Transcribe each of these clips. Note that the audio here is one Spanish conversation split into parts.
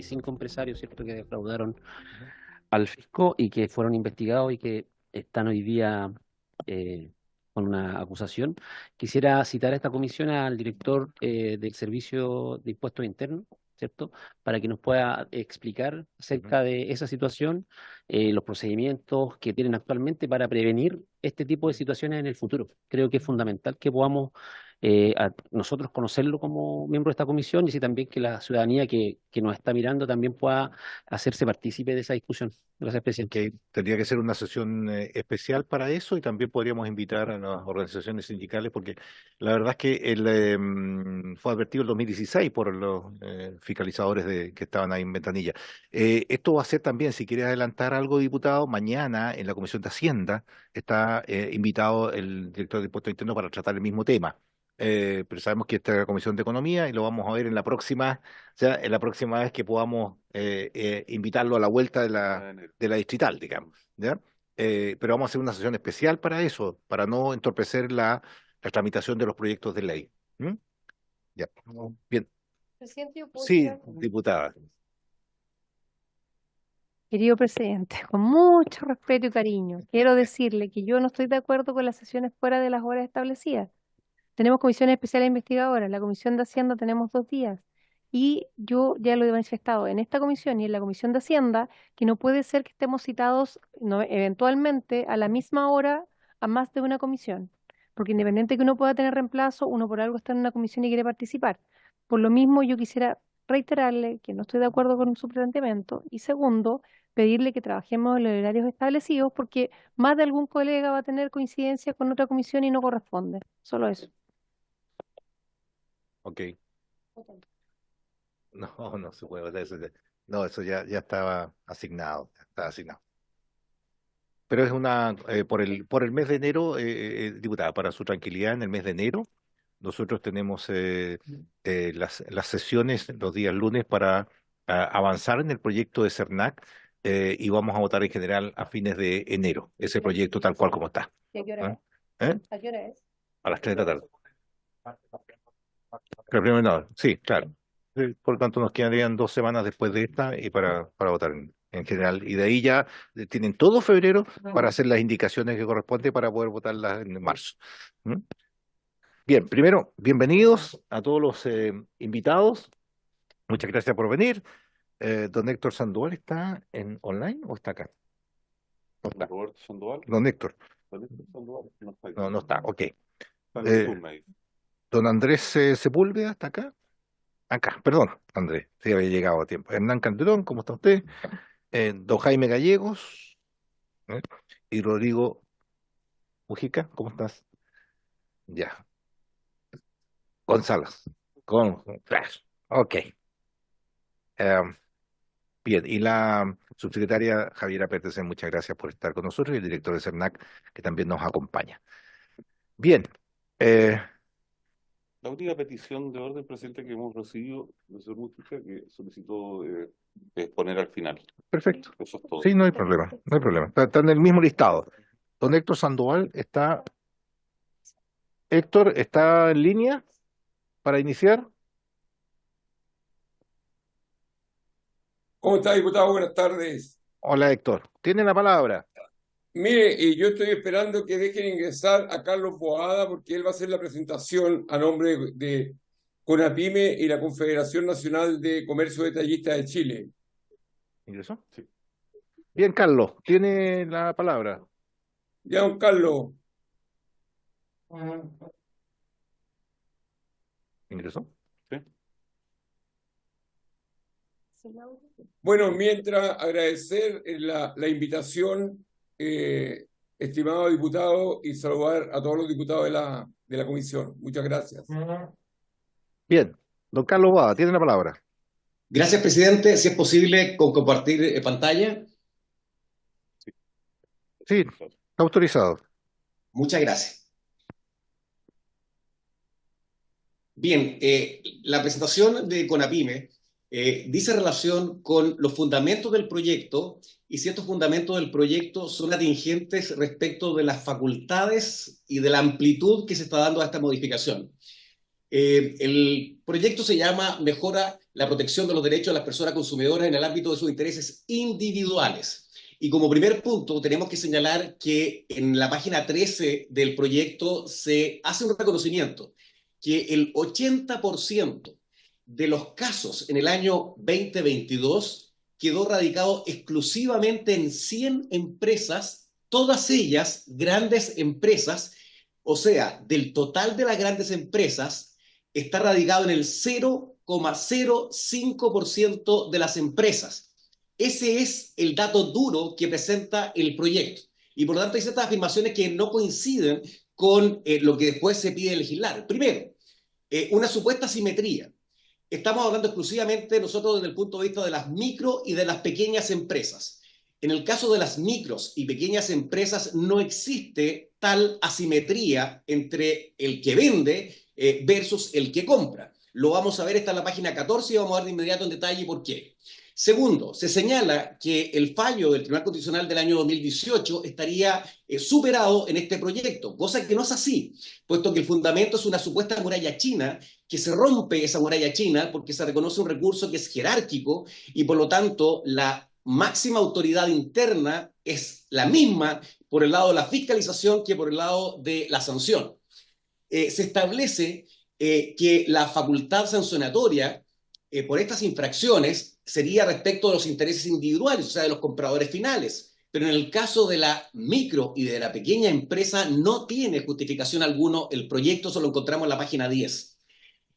45 empresarios, ¿cierto?, que defraudaron al fisco y que fueron investigados y que están hoy día con una acusación. Quisiera citar a esta comisión al director del Servicio de Impuestos Internos, ¿cierto?, para que nos pueda explicar acerca de esa situación, los procedimientos que tienen actualmente para prevenir este tipo de situaciones en el futuro. Creo que es fundamental que podamos nosotros conocerlo como miembro de esta comisión y así también que la ciudadanía que nos está mirando también pueda hacerse partícipe de esa discusión. Gracias, presidente. Que tendría que ser una sesión especial para eso y también podríamos invitar a las organizaciones sindicales porque la verdad es que fue advertido el 2016 por los fiscalizadores que estaban ahí en Ventanilla. Esto va a ser también, si quiere adelantar algo, diputado, mañana en la Comisión de Hacienda está invitado el director de Impuestos Internos para tratar el mismo tema. Pero sabemos que esta es la Comisión de Economía y lo vamos a ver en la próxima, o sea, en la próxima vez que podamos invitarlo a la vuelta de la distrital, digamos, ¿ya? Pero vamos a hacer una sesión especial para eso, para no entorpecer la tramitación de los proyectos de ley. ¿Mm? Ya. Bien. Presidente, ¿yo puedo Sí, decir algo? diputada. Querido presidente, con mucho respeto y cariño, quiero decirle que yo no estoy de acuerdo con las sesiones fuera de las horas establecidas. Tenemos comisiones especiales investigadoras, la Comisión de Hacienda tenemos 2 días y yo ya lo he manifestado en esta comisión y en la Comisión de Hacienda que no puede ser que estemos citados eventualmente a la misma hora a más de una comisión, porque independiente que uno pueda tener reemplazo, uno por algo está en una comisión y quiere participar. Por lo mismo, yo quisiera reiterarle que no estoy de acuerdo con su planteamiento y segundo, pedirle que trabajemos en los horarios establecidos porque más de algún colega va a tener coincidencia con otra comisión y no corresponde. Solo eso. Ok. No, no se puede votar eso. No, eso ya estaba asignado. Ya estaba asignado. Pero es por el mes de enero, diputada, para su tranquilidad, en el mes de enero, nosotros tenemos las sesiones los días lunes para avanzar en el proyecto de CERNAC y vamos a votar en general a fines de enero, ese proyecto tal cual como está. ¿Y a qué hora ¿Eh? es? ¿Eh? ¿A qué hora es? A las 3 de la tarde. Pero primero no, sí, claro. Por lo tanto, nos quedarían 2 semanas después de esta y para votar en general. Y de ahí ya tienen todo febrero para hacer las indicaciones que corresponde para poder votarlas en marzo. ¿Mm? Bien, primero, bienvenidos a todos los invitados. Muchas gracias por venir. Don Héctor Sandoval, ¿está en online o está acá? No está. Roberto Sandoval. Don Héctor. Don Héctor Sandoval no está ahí. No, no está, ok. Está en el Zoom ahí. Don Andrés Sepúlveda, ¿está acá? Acá, perdón, Andrés, sí había llegado a tiempo. Hernán Calderón, ¿cómo está usted? Don Jaime Gallegos, ¿eh? Y Rodrigo Mujica, ¿cómo estás? Ya. González, con Flash. Ok. Bien, y la subsecretaria Javiera Pérez, muchas gracias por estar con nosotros, y el director de CERNAC, que también nos acompaña. Bien, La única petición de orden, presidente, que hemos recibido del señor Mujica, que solicitó exponer al final. perfecto. Eso es todo. Sí, no hay problema, no hay problema. Está en el mismo listado. Don Héctor Sandoval está. Héctor, ¿está en línea para iniciar? ¿Cómo está, diputado? Buenas tardes. Hola, Héctor. Tiene la palabra. Mire, yo estoy esperando que dejen ingresar a Carlos Boada porque él va a hacer la presentación a nombre de CONAPYME y la Confederación Nacional de Comercio Detallista de Chile. ¿Ingresó? Sí. Bien, Carlos, tiene la palabra. Ya, don Carlos. ¿Ingresó? Sí. Bueno, mientras agradecer la invitación, estimado diputado, y saludar a todos los diputados de la comisión. Muchas gracias. Bien, don Carlos Boada, tiene la palabra. Gracias, presidente. Si es posible, con compartir pantalla. Sí, está autorizado. Muchas gracias. Bien, la presentación de CONAPYME dice relación con los fundamentos del proyecto y si estos fundamentos del proyecto son atingentes respecto de las facultades y de la amplitud que se está dando a esta modificación. El proyecto se llama Mejora la protección de los derechos de las personas consumidoras en el ámbito de sus intereses individuales. Y como primer punto, tenemos que señalar que en la página 13 del proyecto se hace un reconocimiento que el 80% de los casos en el año 2022 quedó radicado exclusivamente en 100 empresas, todas ellas grandes empresas, o sea, del total de las grandes empresas, está radicado en el 0,05% de las empresas. Ese es el dato duro que presenta el proyecto. Y por lo tanto hay ciertas afirmaciones que no coinciden con lo que después se pide legislar. Primero, una supuesta simetría. Estamos hablando exclusivamente nosotros desde el punto de vista de las micro y de las pequeñas empresas. En el caso de las micros y pequeñas empresas no existe tal asimetría entre el que vende versus el que compra. Lo vamos a ver, está en la página 14 y vamos a ver de inmediato en detalle por qué. Segundo, se señala que el fallo del Tribunal Constitucional del año 2018 estaría superado en este proyecto, cosa que no es así, puesto que el fundamento es una supuesta muralla china, que se rompe esa muralla china porque se reconoce un recurso que es jerárquico y por lo tanto la máxima autoridad interna es la misma por el lado de la fiscalización que por el lado de la sanción. Se establece que la facultad sancionatoria por estas infracciones sería respecto de los intereses individuales, o sea, de los compradores finales. Pero en el caso de la micro y de la pequeña empresa no tiene justificación alguno el proyecto, eso lo encontramos en la página 10.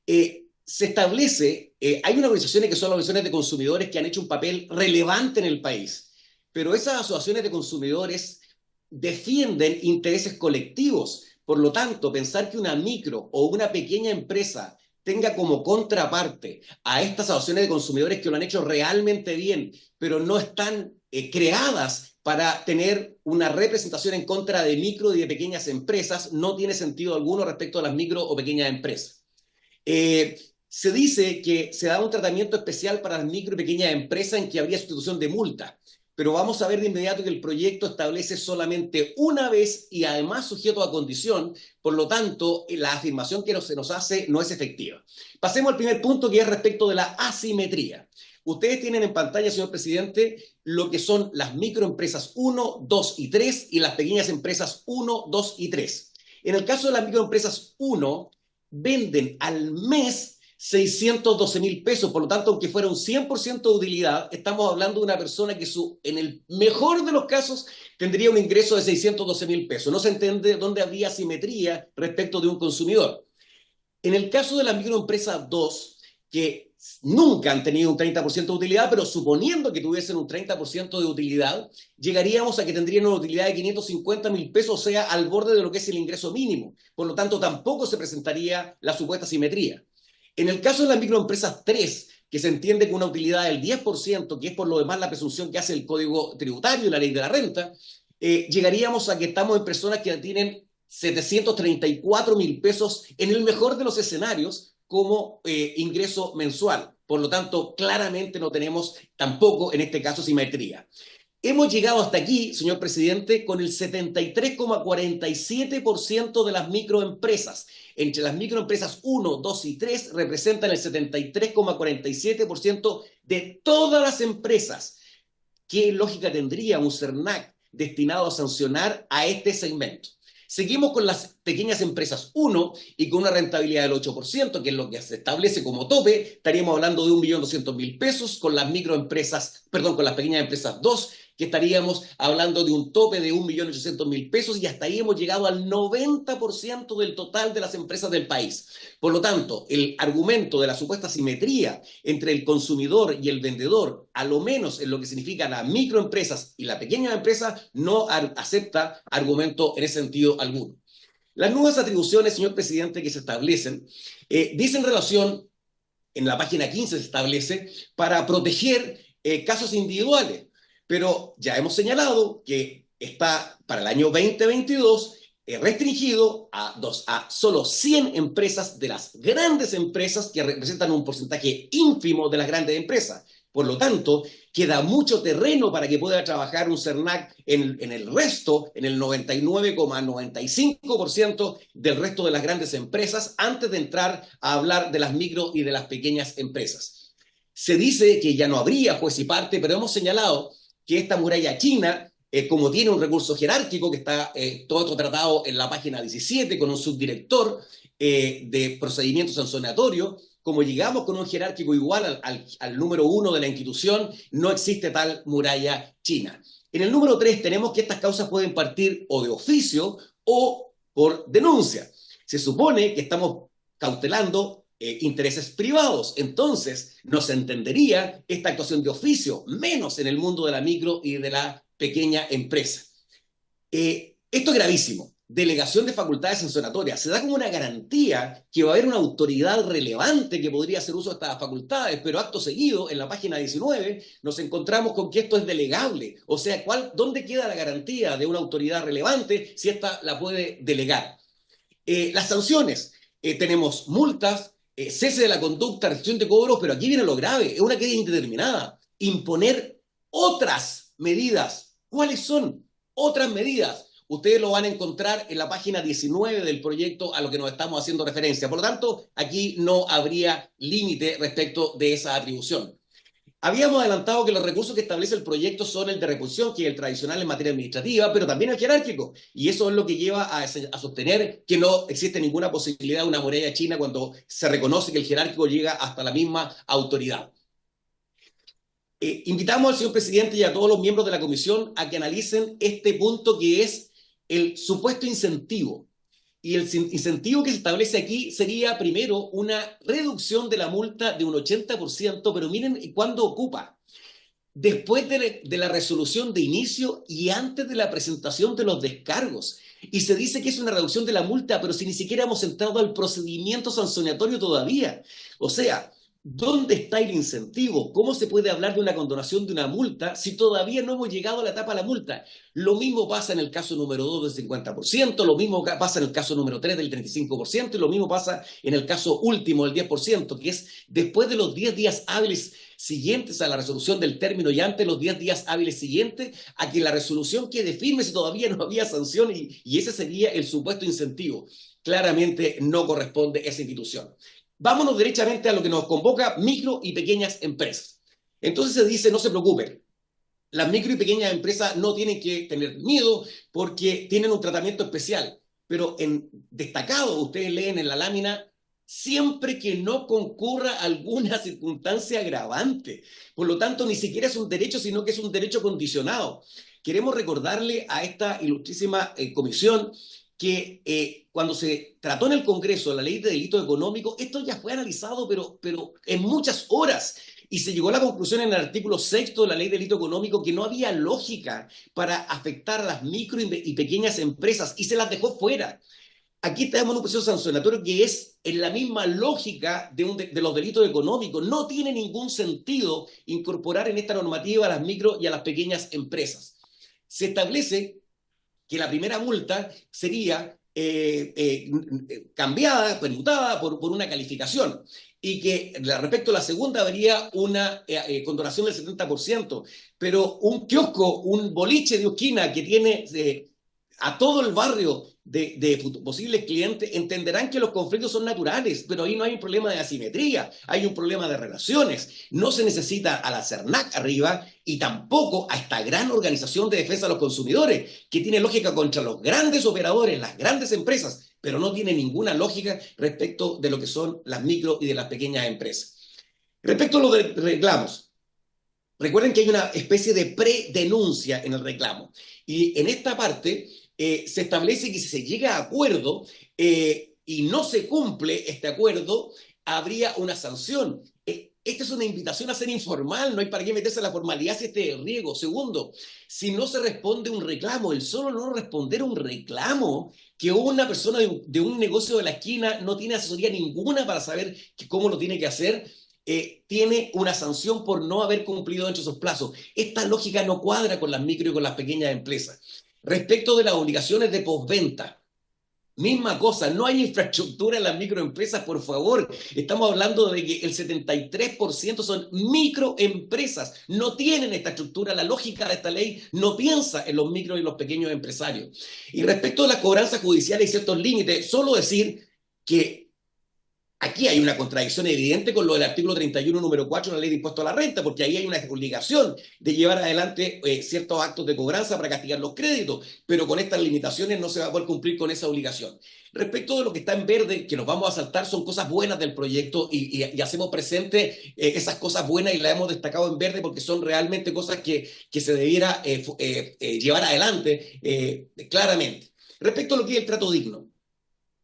Se establece, hay unas organizaciones que son las organizaciones de consumidores que han hecho un papel relevante en el país, pero esas asociaciones de consumidores defienden intereses colectivos. Por lo tanto, pensar que una micro o una pequeña empresa tenga como contraparte a estas asociaciones de consumidores que lo han hecho realmente bien, pero no están creadas para tener una representación en contra de micro y de pequeñas empresas, no tiene sentido alguno respecto a las micro o pequeñas empresas. Se dice que se da un tratamiento especial para las micro y pequeñas empresas en que habría sustitución de multa, pero vamos a ver de inmediato que el proyecto establece solamente una vez y además sujeto a condición, por lo tanto, la afirmación que se nos hace no es efectiva. Pasemos al primer punto, que es respecto de la asimetría. Ustedes tienen en pantalla, señor presidente, lo que son las microempresas 1, 2 y 3 y las pequeñas empresas 1, 2 y 3. En el caso de las microempresas 1, venden al mes 612.000 pesos, por lo tanto, aunque fuera un 100% de utilidad, estamos hablando de una persona que en el mejor de los casos tendría un ingreso de 612.000 pesos. No se entiende dónde habría asimetría respecto de un consumidor. En el caso de la microempresa 2, que nunca han tenido un 30% de utilidad, pero suponiendo que tuviesen un 30% de utilidad, llegaríamos a que tendrían una utilidad de 550.000 pesos, o sea, al borde de lo que es el ingreso mínimo. Por lo tanto, tampoco se presentaría la supuesta asimetría. En el caso de las microempresas 3, que se entiende con una utilidad del 10%, que es por lo demás la presunción que hace el Código Tributario y la Ley de la Renta, llegaríamos a que estamos en personas que tienen 734.000 pesos en el mejor de los escenarios como ingreso mensual. Por lo tanto, claramente no tenemos tampoco en este caso simetría. Hemos llegado hasta aquí, señor presidente, con el 73,47% de las microempresas. Entre las microempresas 1, 2 y 3 representan el 73,47% de todas las empresas. ¿Qué lógica tendría un CERNAC destinado a sancionar a este segmento? Seguimos con las pequeñas empresas 1 y con una rentabilidad del 8%, que es lo que se establece como tope. Estaríamos hablando de 1.200.000 pesos. Con las microempresas, perdón, con las pequeñas empresas 2, que estaríamos hablando de un tope de 1.800.000 pesos, y hasta ahí hemos llegado al 90% del total de las empresas del país. Por lo tanto, el argumento de la supuesta simetría entre el consumidor y el vendedor, a lo menos en lo que significa las microempresas y la pequeña empresa, no acepta argumento en ese sentido alguno. Las nuevas atribuciones, señor presidente, que se establecen, dicen relación, en la página 15 se establece, para proteger casos individuales. Pero ya hemos señalado que está para el año 2022 restringido a solo 100 empresas de las grandes empresas, que representan un porcentaje ínfimo de las grandes empresas. Por lo tanto, queda mucho terreno para que pueda trabajar un CERNAC en el resto, en el 99,95% del resto de las grandes empresas, antes de entrar a hablar de las micro y de las pequeñas empresas. Se dice que ya no habría juez y parte, pero hemos señalado que esta muralla china, como tiene un recurso jerárquico que está todo esto tratado en la página 17 con un subdirector de procedimientos sancionatorios, como llegamos con un jerárquico igual al número 1 de la institución, no existe tal muralla china. En el número 3 tenemos que estas causas pueden partir o de oficio o por denuncia. Se supone que estamos cautelando intereses privados, entonces no se entendería esta actuación de oficio, menos en el mundo de la micro y de la pequeña empresa. Esto es gravísimo. Delegación de facultades sancionatorias. Se da como una garantía que va a haber una autoridad relevante que podría hacer uso de estas facultades, pero acto seguido, en la página 19, nos encontramos con que esto es delegable. O sea, ¿dónde queda la garantía de una autoridad relevante si esta la puede delegar? Las sanciones. Tenemos multas, cese de la conducta, restricción de cobros, pero aquí viene lo grave, es una queda indeterminada. Imponer otras medidas. ¿Cuáles son otras medidas? Ustedes lo van a encontrar en la página 19 del proyecto a lo que nos estamos haciendo referencia. Por lo tanto, aquí no habría límite respecto de esa atribución. Habíamos adelantado que los recursos que establece el proyecto son el de repulsión, que es el tradicional en materia administrativa, pero también el jerárquico. Y eso es lo que lleva a sostener que no existe ninguna posibilidad de una muralla china cuando se reconoce que el jerárquico llega hasta la misma autoridad. Invitamos al señor presidente y a todos los miembros de la comisión a que analicen este punto que es el supuesto incentivo. Y el incentivo que se establece aquí sería, primero, una reducción de la multa de un 80%, pero miren cuándo ocupa. Después de la resolución de inicio y antes de la presentación de los descargos. Y se dice que es una reducción de la multa, pero si ni siquiera hemos entrado al procedimiento sancionatorio todavía. O sea, ¿dónde está el incentivo? ¿Cómo se puede hablar de una condonación de una multa si todavía no hemos llegado a la etapa de la multa? Lo mismo pasa en el caso número 2 del 50%, lo mismo pasa en el caso número 3 del 35%, y lo mismo pasa en el caso último del 10%, que es después de los 10 días hábiles siguientes a la resolución del término y antes de los 10 días hábiles siguientes a que la resolución quede firme si todavía no había sanción, y ese sería el supuesto incentivo. Claramente no corresponde a esa institución. Vámonos derechamente a lo que nos convoca, micro y pequeñas empresas. Entonces se dice, no se preocupen, las micro y pequeñas empresas no tienen que tener miedo porque tienen un tratamiento especial. Pero en destacado, ustedes leen en la lámina, siempre que no concurra alguna circunstancia agravante. Por lo tanto, ni siquiera es un derecho, sino que es un derecho condicionado. Queremos recordarle a esta ilustrísima comisión que cuando se trató en el Congreso la ley de delito económico, esto ya fue analizado, pero en muchas horas, y se llegó a la conclusión en el artículo 6 de la ley de delito económico que no había lógica para afectar a las micro y pequeñas empresas, y se las dejó fuera. Aquí tenemos un proceso sancionatorio que es en la misma lógica de los delitos económicos. No tiene ningún sentido incorporar en esta normativa a las micro y a las pequeñas empresas. Se establece que la primera multa sería cambiada, permutada por una calificación, y que respecto a la segunda habría una condonación del 70%, pero un kiosco, un boliche de esquina que tiene a todo el barrio de posibles clientes entenderán que los conflictos son naturales, pero ahí no hay un problema de asimetría, hay un problema de relaciones. No se necesita a la CERNAC arriba y tampoco a esta gran organización de defensa de los consumidores, que tiene lógica contra los grandes operadores, las grandes empresas, pero no tiene ninguna lógica respecto de lo que son las micro y de las pequeñas empresas. Respecto a los de reclamos, recuerden que hay una especie de predenuncia en el reclamo, y en esta parte se establece que si se llega a acuerdo y no se cumple este acuerdo, habría una sanción. Esta es una invitación a ser informal, no hay para qué meterse a la formalidad si este es riesgo. Segundo, si no se responde un reclamo, el solo no responder un reclamo, que una persona de un negocio de la esquina no tiene asesoría ninguna para saber cómo lo tiene que hacer, tiene una sanción por no haber cumplido dentro de esos plazos. Esta lógica no cuadra con las micro y con las pequeñas empresas. Respecto de las obligaciones de postventa, Misma cosa, no hay infraestructura en las microempresas, por favor. Estamos hablando de que el 73% son microempresas. No tienen esta estructura. La lógica de esta ley no piensa en los micro y los pequeños empresarios. Y respecto a las cobranzas judiciales y ciertos límites, solo decir que aquí hay una contradicción evidente con lo del artículo 31, número 4 de la ley de impuesto a la renta, porque ahí hay una obligación de llevar adelante ciertos actos de cobranza para castigar los créditos, pero con estas limitaciones no se va a poder cumplir con esa obligación. Respecto de lo que está en verde, que nos vamos a saltar, son cosas buenas del proyecto y hacemos presente esas cosas buenas y las hemos destacado en verde porque son realmente cosas que se debiera llevar adelante claramente. Respecto a lo que es el trato digno,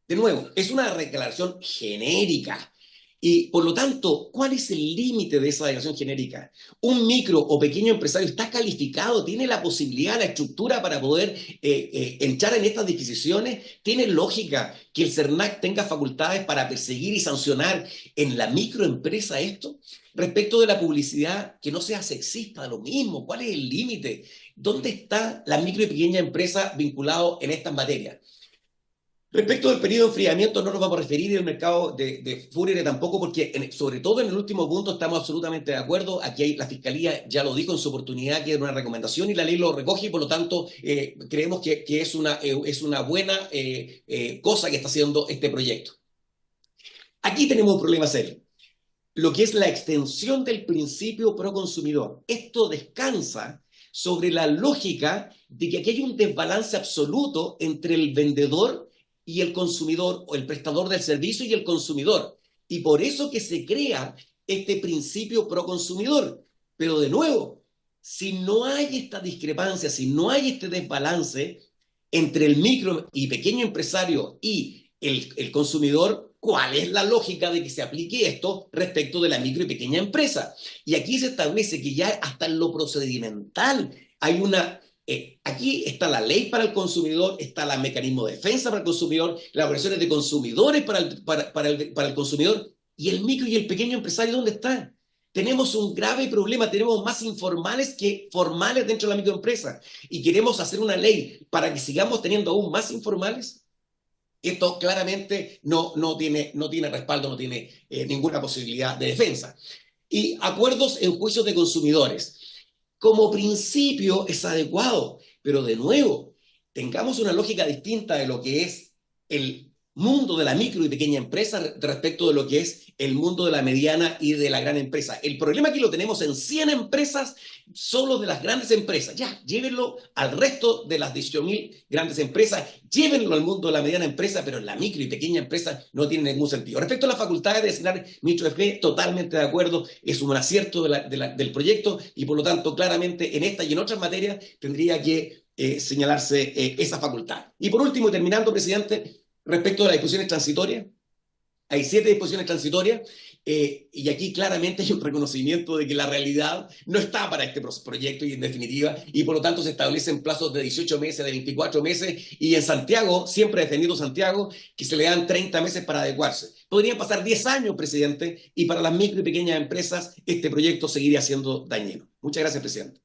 de nuevo, es una declaración genérica y por lo tanto, ¿cuál es el límite de esa declaración genérica? Un micro o pequeño empresario está calificado, tiene la posibilidad, la estructura para poder entrar en estas disquisiciones, tiene lógica que el CERNAC tenga facultades para perseguir y sancionar en la microempresa esto. Respecto de la publicidad, que no sea sexista, lo mismo, ¿cuál es el límite? ¿Dónde está la micro y pequeña empresa vinculado en estas materias? Respecto del periodo de enfriamiento, no nos vamos a referir al mercado de Fourier tampoco, porque sobre todo en el último punto estamos absolutamente de acuerdo. Aquí la Fiscalía ya lo dijo en su oportunidad que era una recomendación y la ley lo recoge y por lo tanto creemos que es una buena cosa que está haciendo este proyecto. Aquí tenemos un problema serio. Lo que es la extensión del principio pro consumidor. Esto descansa sobre la lógica de que aquí hay un desbalance absoluto entre el vendedor y el consumidor, o el prestador del servicio y el consumidor. Y por eso que se crea este principio pro consumidor. Pero de nuevo, si no hay esta discrepancia, si no hay este desbalance entre el micro y pequeño empresario y el consumidor, ¿cuál es la lógica de que se aplique esto respecto de la micro y pequeña empresa? Y aquí se establece que ya hasta en lo procedimental hay una... aquí está la ley para el consumidor, está el mecanismo de defensa para el consumidor, las organizaciones de consumidores para el consumidor, y el micro y el pequeño empresario, ¿dónde están? Tenemos un grave problema, tenemos más informales que formales dentro de la microempresa, y queremos hacer una ley para que sigamos teniendo aún más informales. Esto claramente no tiene respaldo, no tiene ninguna posibilidad de defensa. Y acuerdos en juicios de consumidores. Como principio es adecuado, pero de nuevo, tengamos una lógica distinta de lo que es el mundo de la micro y pequeña empresa respecto de lo que es el mundo de la mediana y de la gran empresa. El problema aquí lo tenemos en 100 empresas, solo de las grandes empresas. Ya, llévenlo al resto de las 18.000 grandes empresas, llévenlo al mundo de la mediana empresa, pero en la micro y pequeña empresa no tiene ningún sentido. Respecto a la facultad de designar ministro de FP, totalmente de acuerdo, es un acierto del proyecto y por lo tanto claramente en esta y en otras materias tendría que señalarse esa facultad. Y por último, terminando, presidente, respecto a las disposiciones transitorias, hay 7 disposiciones transitorias y aquí claramente hay un reconocimiento de que la realidad no está para este proyecto y en definitiva, y por lo tanto se establecen plazos de 18 meses, de 24 meses, y en Santiago, siempre he defendido Santiago, que se le dan 30 meses para adecuarse. Podrían pasar 10 años, presidente, y para las micro y pequeñas empresas este proyecto seguiría siendo dañino. Muchas gracias, presidente.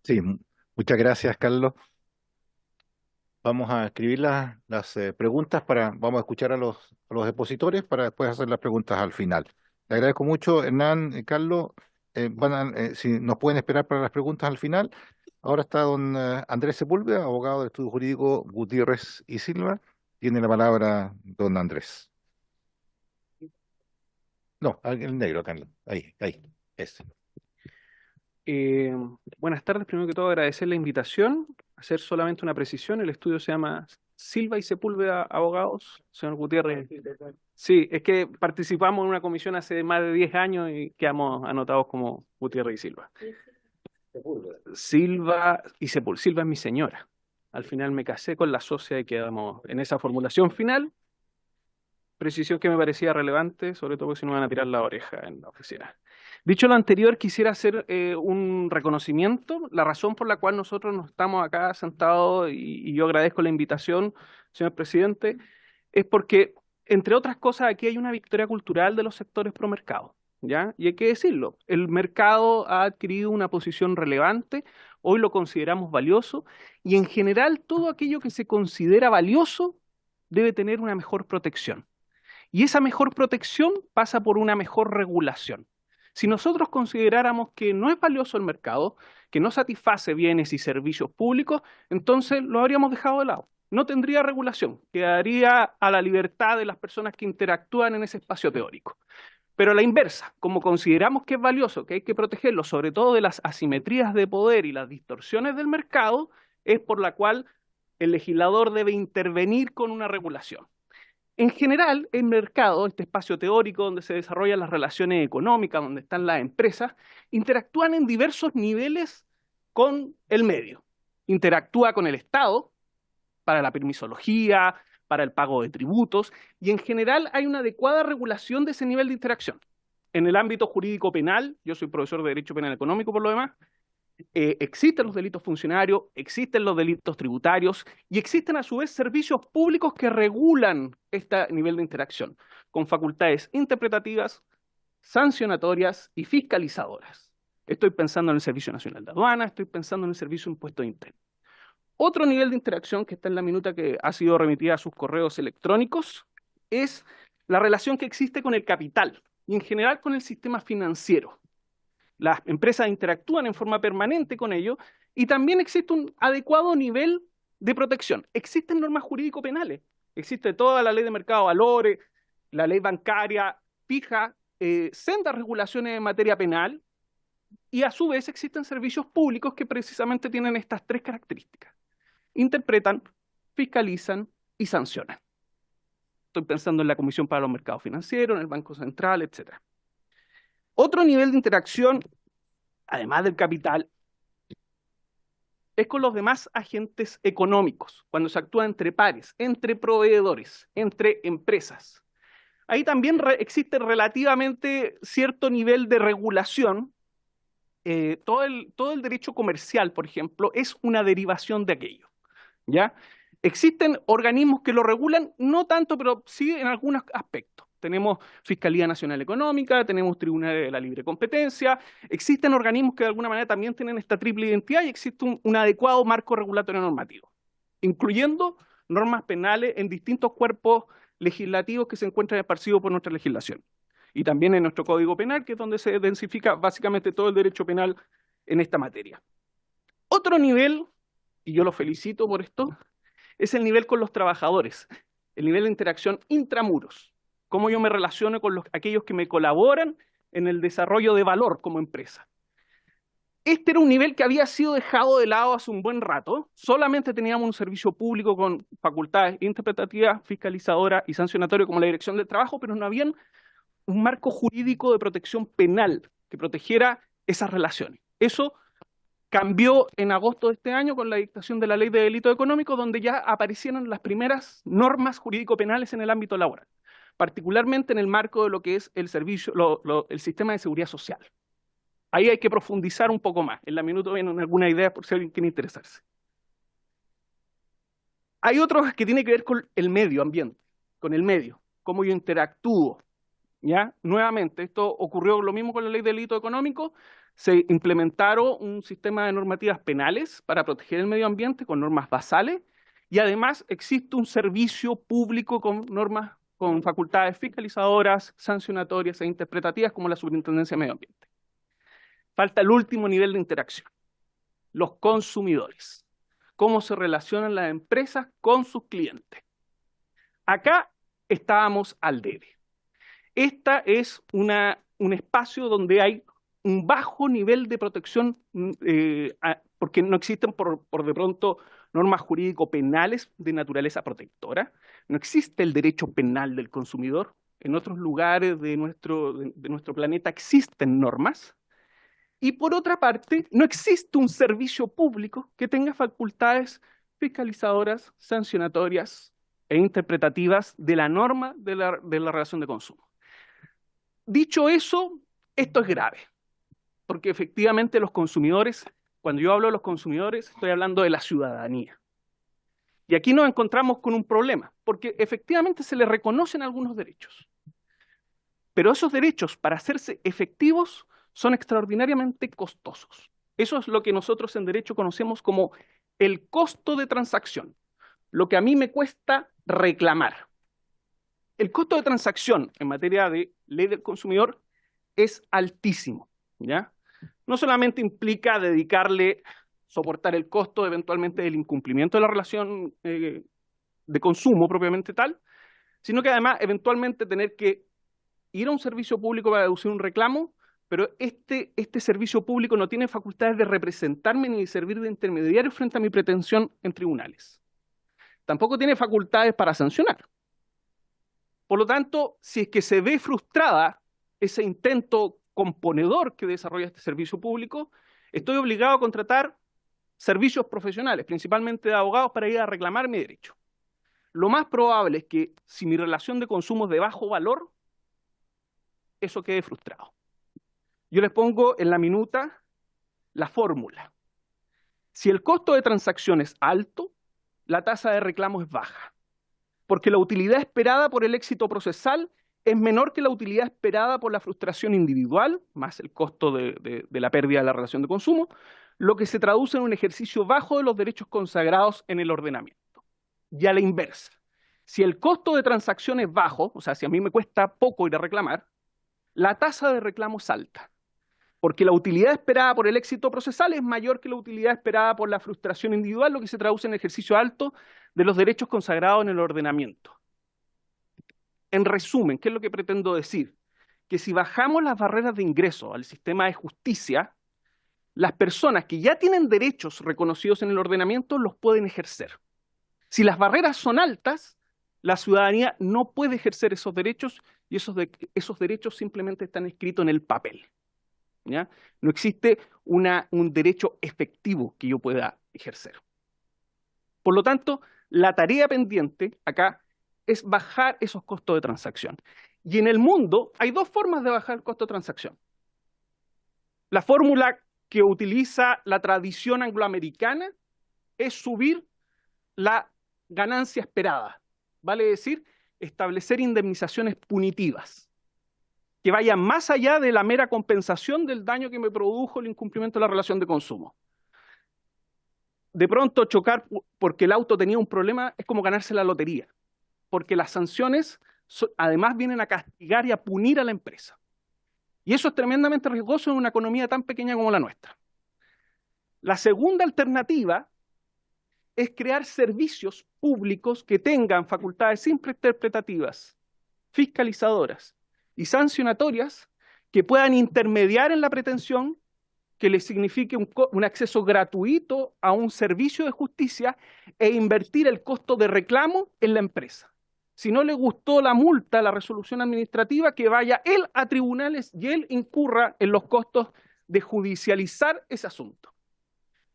Sí, muchas gracias, Carlos. Vamos a escribir las preguntas vamos a escuchar a los expositores para después hacer las preguntas al final. Le agradezco mucho, Hernán, Carlos. Si nos pueden esperar para las preguntas al final. Ahora está don Andrés Sepúlveda, abogado del Estudio Jurídico Gutiérrez y Silva. Tiene la palabra don Andrés. No, el negro, Carlos. Ahí, ese. Buenas tardes, primero que todo agradecer la invitación, hacer solamente una precisión, el estudio se llama Silva y Sepúlveda Abogados, señor Gutiérrez. Sí, es que participamos en una comisión hace más de 10 años y quedamos anotados como Gutiérrez y Silva. Silva y Sepúlveda, Silva es mi señora. Al final me casé con la socia y quedamos en esa formulación final. Precisión que me parecía relevante, sobre todo porque si no me van a tirar la oreja en la oficina. Dicho lo anterior, quisiera hacer un reconocimiento. La razón por la cual nosotros nos estamos acá sentados, y yo agradezco la invitación, señor presidente, es porque, entre otras cosas, aquí hay una victoria cultural de los sectores pro mercado. ¿ya? Y hay que decirlo, el mercado ha adquirido una posición relevante, hoy lo consideramos valioso, y en general todo aquello que se considera valioso debe tener una mejor protección. Y esa mejor protección pasa por una mejor regulación. Si nosotros consideráramos que no es valioso el mercado, que no satisface bienes y servicios públicos, entonces lo habríamos dejado de lado. No tendría regulación, quedaría a la libertad de las personas que interactúan en ese espacio teórico. Pero a la inversa, como consideramos que es valioso, que hay que protegerlo, sobre todo de las asimetrías de poder y las distorsiones del mercado, es por la cual el legislador debe intervenir con una regulación. En general, el mercado, este espacio teórico donde se desarrollan las relaciones económicas, donde están las empresas, interactúan en diversos niveles con el medio. Interactúa con el Estado para la permisología, para el pago de tributos, y en general hay una adecuada regulación de ese nivel de interacción. En el ámbito jurídico penal, yo soy profesor de Derecho Penal Económico por lo demás, existen los delitos funcionarios, existen los delitos tributarios y existen a su vez servicios públicos que regulan este nivel de interacción con facultades interpretativas, sancionatorias y fiscalizadoras. Estoy pensando en el Servicio Nacional de Aduana, estoy pensando en el Servicio de Impuestos Internos. Otro nivel de interacción que está en la minuta que ha sido remitida a sus correos electrónicos es la relación que existe con el capital y en general con el sistema financiero. Las empresas interactúan en forma permanente con ello y también existe un adecuado nivel de protección. Existen normas jurídico-penales, existe toda la ley de mercado de valores, la ley bancaria fija sendas regulaciones en materia penal y a su vez existen servicios públicos que precisamente tienen estas tres características. Interpretan, fiscalizan y sancionan. Estoy pensando en la Comisión para los Mercados Financieros, en el Banco Central, etc. Otro nivel de interacción, además del capital, es con los demás agentes económicos, cuando se actúa entre pares, entre proveedores, entre empresas. Ahí también existe relativamente cierto nivel de regulación. Todo el derecho comercial, por ejemplo, es una derivación de aquello, ¿ya? Existen organismos que lo regulan, no tanto, pero sí en algunos aspectos. Tenemos Fiscalía Nacional Económica, tenemos Tribunales de la Libre Competencia, existen organismos que de alguna manera también tienen esta triple identidad y existe un adecuado marco regulatorio normativo, incluyendo normas penales en distintos cuerpos legislativos que se encuentran esparcidos por nuestra legislación. Y también en nuestro Código Penal, que es donde se densifica básicamente todo el derecho penal en esta materia. Otro nivel, y yo los felicito por esto, es el nivel con los trabajadores, el nivel de interacción intramuros, cómo yo me relaciono con aquellos que me colaboran en el desarrollo de valor como empresa. Este era un nivel que había sido dejado de lado hace un buen rato, solamente teníamos un servicio público con facultades interpretativas, fiscalizadoras y sancionatorias como la Dirección del Trabajo, pero no había un marco jurídico de protección penal que protegiera esas relaciones. Eso cambió en agosto de este año con la dictación de la Ley de Delito Económico, donde ya aparecieron las primeras normas jurídico-penales en el ámbito laboral, particularmente en el marco de lo que es el sistema de seguridad social. Ahí hay que profundizar un poco más. En la minuta vienen algunas ideas por si alguien quiere interesarse. Hay otros que tienen que ver con el medio ambiente, con el medio, cómo yo interactúo. ¿Ya? Nuevamente, esto ocurrió lo mismo con la Ley de Delito Económico. Se implementaron un sistema de normativas penales para proteger el medio ambiente con normas basales y además existe un servicio público con normas, con facultades fiscalizadoras, sancionatorias e interpretativas como la Superintendencia de Medio Ambiente. Falta el último nivel de interacción, los consumidores. Cómo se relacionan las empresas con sus clientes. Acá estábamos al debe. Esta es un espacio donde hay un bajo nivel de protección, porque no existen por de pronto normas jurídico-penales de naturaleza protectora, no existe el derecho penal del consumidor. En otros lugares de nuestro planeta existen normas. Y por otra parte, no existe un servicio público que tenga facultades fiscalizadoras, sancionatorias e interpretativas de la norma de la relación de consumo. Dicho eso, esto es grave, porque efectivamente los consumidores, cuando yo hablo de los consumidores, estoy hablando de la ciudadanía. Y aquí nos encontramos con un problema, porque efectivamente se les reconocen algunos derechos. Pero esos derechos, para hacerse efectivos, son extraordinariamente costosos. Eso es lo que nosotros en derecho conocemos como el costo de transacción, lo que a mí me cuesta reclamar. El costo de transacción en materia de ley del consumidor es altísimo, ¿ya? No solamente implica soportar el costo eventualmente del incumplimiento de la relación de consumo propiamente tal, sino que además eventualmente tener que ir a un servicio público para deducir un reclamo, pero este servicio público no tiene facultades de representarme ni de servir de intermediario frente a mi pretensión en tribunales. Tampoco tiene facultades para sancionar. Por lo tanto, si es que se ve frustrada ese intento componedor que desarrolla este servicio público, estoy obligado a contratar servicios profesionales, principalmente de abogados, para ir a reclamar mi derecho. Lo más probable es que si mi relación de consumo es de bajo valor, eso quede frustrado. Yo les pongo en la minuta la fórmula. Si el costo de transacción es alto, la tasa de reclamo es baja, porque la utilidad esperada por el éxito procesal es menor que la utilidad esperada por la frustración individual, más el costo de la pérdida de la relación de consumo, lo que se traduce en un ejercicio bajo de los derechos consagrados en el ordenamiento. Y a la inversa, si el costo de transacción es bajo, o sea, si a mí me cuesta poco ir a reclamar, la tasa de reclamo es alta, porque la utilidad esperada por el éxito procesal es mayor que la utilidad esperada por la frustración individual, lo que se traduce en ejercicio alto de los derechos consagrados en el ordenamiento. En resumen, ¿qué es lo que pretendo decir? Que si bajamos las barreras de ingreso al sistema de justicia, las personas que ya tienen derechos reconocidos en el ordenamiento los pueden ejercer. Si las barreras son altas, la ciudadanía no puede ejercer esos derechos y esos derechos simplemente están escritos en el papel, ¿ya? No existe un derecho efectivo que yo pueda ejercer. Por lo tanto, la tarea pendiente acá es bajar esos costos de transacción. Y en el mundo hay dos formas de bajar el costo de transacción. La fórmula que utiliza la tradición angloamericana es subir la ganancia esperada, vale decir, establecer indemnizaciones punitivas que vayan más allá de la mera compensación del daño que me produjo el incumplimiento de la relación de consumo. De pronto chocar porque el auto tenía un problema es como ganarse la lotería, porque las sanciones además vienen a castigar y a punir a la empresa. Y eso es tremendamente riesgoso en una economía tan pequeña como la nuestra. La segunda alternativa es crear servicios públicos que tengan facultades interpretativas, fiscalizadoras y sancionatorias que puedan intermediar en la pretensión que les signifique un acceso gratuito a un servicio de justicia e invertir el costo de reclamo en la empresa. Si no le gustó la multa, la resolución administrativa, que vaya él a tribunales y él incurra en los costos de judicializar ese asunto.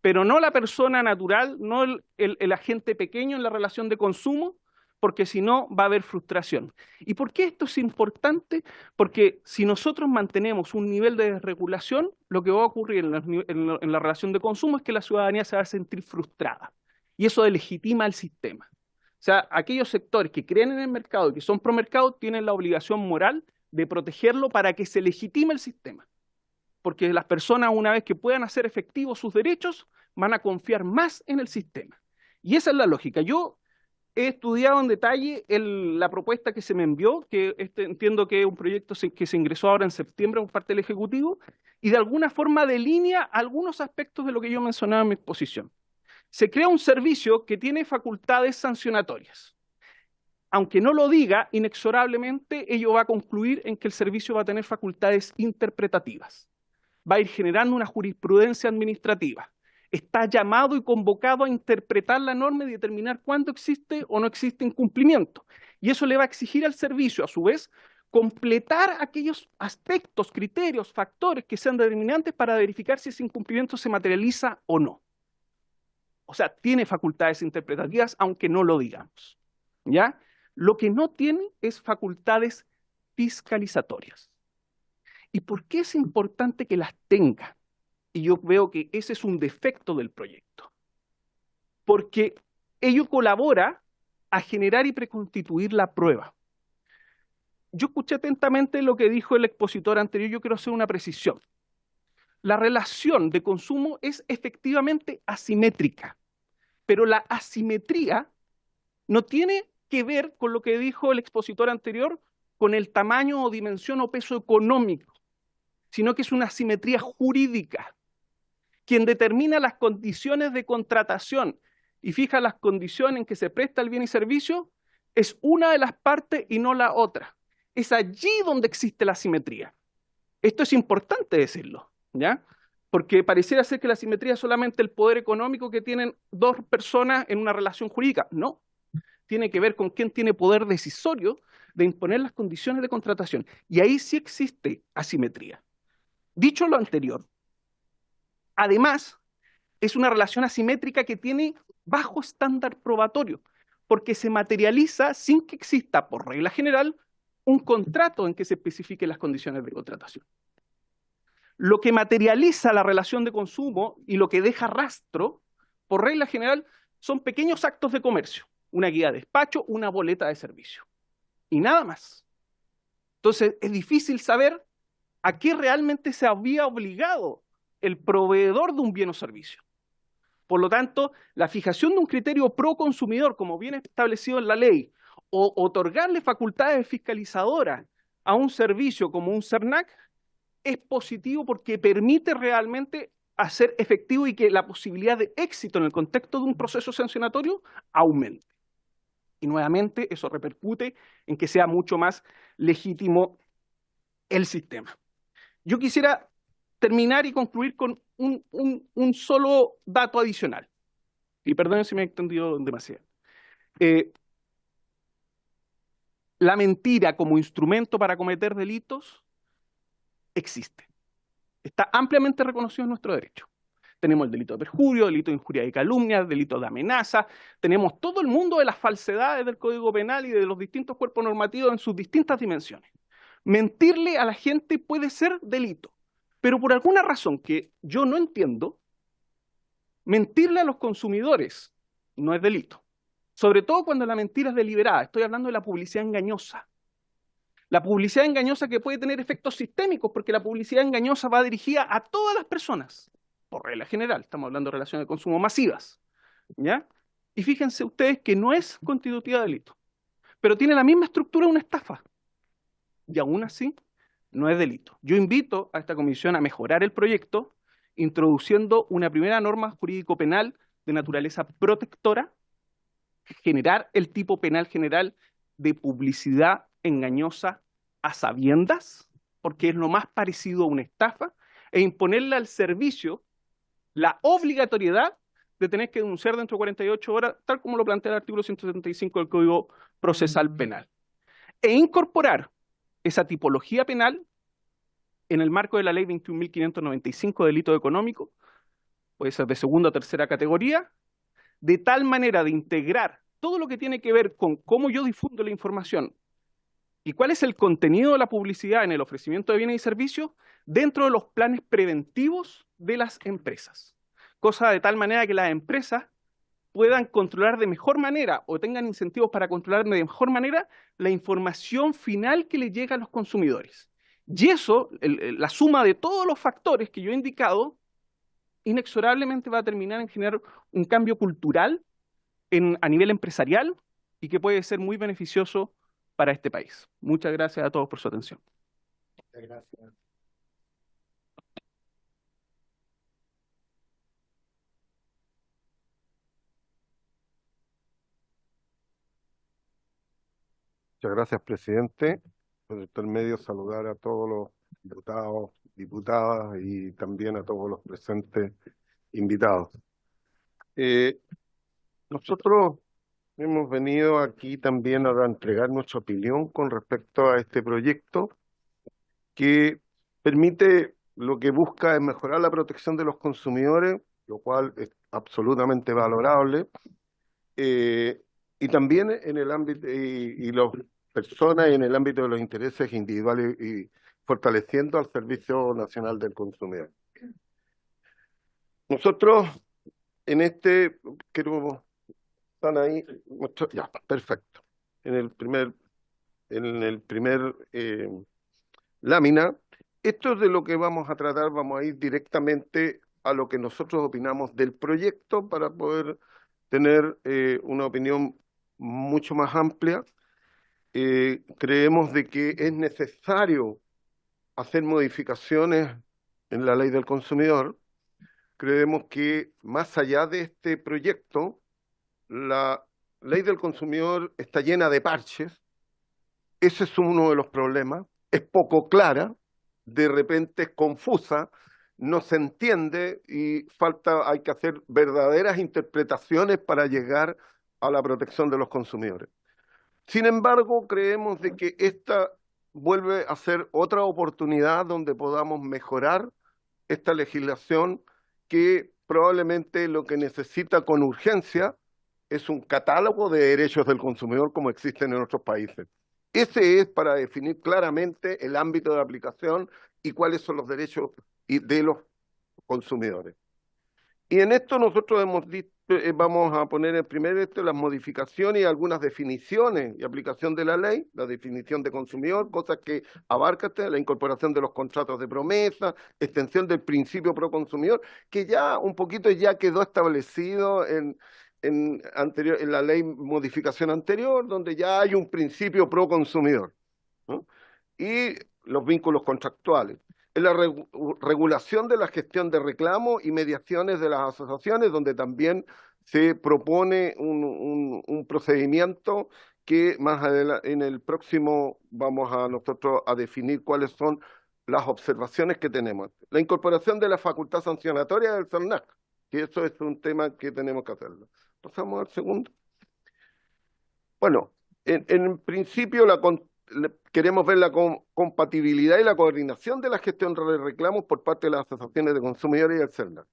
Pero no la persona natural, no el agente pequeño en la relación de consumo, porque si no va a haber frustración. ¿Y por qué esto es importante? Porque si nosotros mantenemos un nivel de desregulación, lo que va a ocurrir en la relación de consumo es que la ciudadanía se va a sentir frustrada. Y eso delegitima el sistema. O sea, aquellos sectores que creen en el mercado y que son pro mercado tienen la obligación moral de protegerlo para que se legitime el sistema. Porque las personas, una vez que puedan hacer efectivos sus derechos, van a confiar más en el sistema. Y esa es la lógica. Yo he estudiado en detalle la propuesta que se me envió, que entiendo que es un proyecto que se ingresó ahora en septiembre por parte del Ejecutivo, y de alguna forma delinea algunos aspectos de lo que yo mencionaba en mi exposición. Se crea un servicio que tiene facultades sancionatorias. Aunque no lo diga, inexorablemente ello va a concluir en que el servicio va a tener facultades interpretativas. Va a ir generando una jurisprudencia administrativa. Está llamado y convocado a interpretar la norma y determinar cuándo existe o no existe incumplimiento. Y eso le va a exigir al servicio, a su vez, completar aquellos aspectos, criterios, factores que sean determinantes para verificar si ese incumplimiento se materializa o no. O sea, tiene facultades interpretativas, aunque no lo digamos, ¿ya? Lo que no tiene es facultades fiscalizatorias. ¿Y por qué es importante que las tenga? Y yo veo que ese es un defecto del proyecto. Porque ello colabora a generar y preconstituir la prueba. yo escuché atentamente lo que dijo el expositor anterior, yo quiero hacer una precisión. La relación de consumo es efectivamente asimétrica, pero la asimetría no tiene que ver con lo que dijo el expositor anterior, con el tamaño o dimensión o peso económico, sino que es una asimetría jurídica. Quien determina las condiciones de contratación y fija las condiciones en que se presta el bien y servicio es una de las partes y no la otra. Es allí donde existe la asimetría. Esto es importante decirlo, ¿ya? Porque pareciera ser que la asimetría es solamente el poder económico que tienen dos personas en una relación jurídica. No, tiene que ver con quién tiene poder decisorio de imponer las condiciones de contratación. Y ahí sí existe asimetría. Dicho lo anterior, además, es una relación asimétrica que tiene bajo estándar probatorio, porque se materializa sin que exista, por regla general, un contrato en que se especifiquen las condiciones de contratación. Lo que materializa la relación de consumo y lo que deja rastro, por regla general, son pequeños actos de comercio, una guía de despacho, una boleta de servicio, y nada más. Entonces, es difícil saber a qué realmente se había obligado el proveedor de un bien o servicio. Por lo tanto, la fijación de un criterio pro consumidor, como viene establecido en la ley, o otorgarle facultades fiscalizadoras a un servicio como un CERNAC, es positivo porque permite realmente hacer efectivo y que la posibilidad de éxito en el contexto de un proceso sancionatorio aumente. Y nuevamente eso repercute en que sea mucho más legítimo el sistema. Yo quisiera terminar y concluir con un solo dato adicional. Y perdonen si me he extendido demasiado. La mentira como instrumento para cometer delitos existe. Está ampliamente reconocido en nuestro derecho. Tenemos el delito de perjurio, delito de injuria y calumnia, delito de amenaza, tenemos todo el mundo de las falsedades del Código Penal y de los distintos cuerpos normativos en sus distintas dimensiones. Mentirle a la gente puede ser delito, pero por alguna razón que yo no entiendo, mentirle a los consumidores no es delito. Sobre todo cuando la mentira es deliberada. Estoy hablando de la publicidad engañosa. La publicidad engañosa que puede tener efectos sistémicos, porque la publicidad engañosa va dirigida a todas las personas, por regla general. Estamos hablando de relaciones de consumo masivas, ¿ya? Y fíjense ustedes que no es constitutiva de delito, pero tiene la misma estructura de una estafa. Y aún así, no es delito. Yo invito a esta comisión a mejorar el proyecto, introduciendo una primera norma jurídico-penal de naturaleza protectora, generar el tipo penal general de publicidad engañosa a sabiendas, porque es lo más parecido a una estafa, e imponerle al servicio la obligatoriedad de tener que denunciar dentro de 48 horas, tal como lo plantea el artículo 175 del Código Procesal Penal, e incorporar esa tipología penal en el marco de la ley 21.595 de delito económico, puede ser de segunda o tercera categoría, de tal manera de integrar todo lo que tiene que ver con cómo yo difundo la información y cuál es el contenido de la publicidad en el ofrecimiento de bienes y servicios dentro de los planes preventivos de las empresas. Cosa de tal manera que las empresas puedan controlar de mejor manera o tengan incentivos para controlar de mejor manera la información final que le llega a los consumidores. Y eso, la suma de todos los factores que yo he indicado, inexorablemente va a terminar en generar un cambio cultural a nivel empresarial y que puede ser muy beneficioso para este país. Muchas gracias a todos por su atención. Muchas gracias. Muchas gracias, presidente. Por estar medio saludar a todos los diputados, diputadas y también a todos los presentes invitados. Nosotros hemos venido aquí también a entregar nuestra opinión con respecto a este proyecto que permite, lo que busca es mejorar la protección de los consumidores, lo cual es absolutamente valorable, y también en el ámbito, y las personas en el ámbito de los intereses individuales y fortaleciendo al Servicio Nacional del Consumidor. Nosotros en este, están ahí, ya, perfecto. En el primer en el primer lámina. Esto es de lo que vamos a tratar, vamos a ir directamente a lo que nosotros opinamos del proyecto para poder tener una opinión mucho más amplia. Creemos de que es necesario hacer modificaciones en la ley del consumidor. Creemos que más allá de este proyecto, la ley del consumidor está llena de parches. Ese es uno de los problemas. Es poco clara, de repente es confusa, no se entiende y hay que hacer verdaderas interpretaciones para llegar a la protección de los consumidores. Sin embargo, creemos de que esta vuelve a ser otra oportunidad donde podamos mejorar esta legislación que probablemente lo que necesita con urgencia es un catálogo de derechos del consumidor como existen en otros países. Ese es para definir claramente el ámbito de aplicación y cuáles son los derechos de los consumidores. Y en esto nosotros vamos a poner en primer las modificaciones y algunas definiciones y aplicación de la ley, la definición de consumidor, cosas que abarca la incorporación de los contratos de promesa, extensión del principio pro consumidor, que ya un poquito ya quedó establecido en la ley modificación anterior, donde ya hay un principio pro consumidor, ¿no? Y los vínculos contractuales. En la regulación de la gestión de reclamos y mediaciones de las asociaciones, donde también se propone un procedimiento que más adelante, en el próximo vamos a nosotros a definir cuáles son las observaciones que tenemos. La incorporación de la facultad sancionatoria del CERNAC, que eso es un tema que tenemos que hacerlo. Pasamos al segundo. Bueno, en principio queremos ver la compatibilidad y la coordinación de la gestión de reclamos por parte de las asociaciones de consumidores y el CERNAC.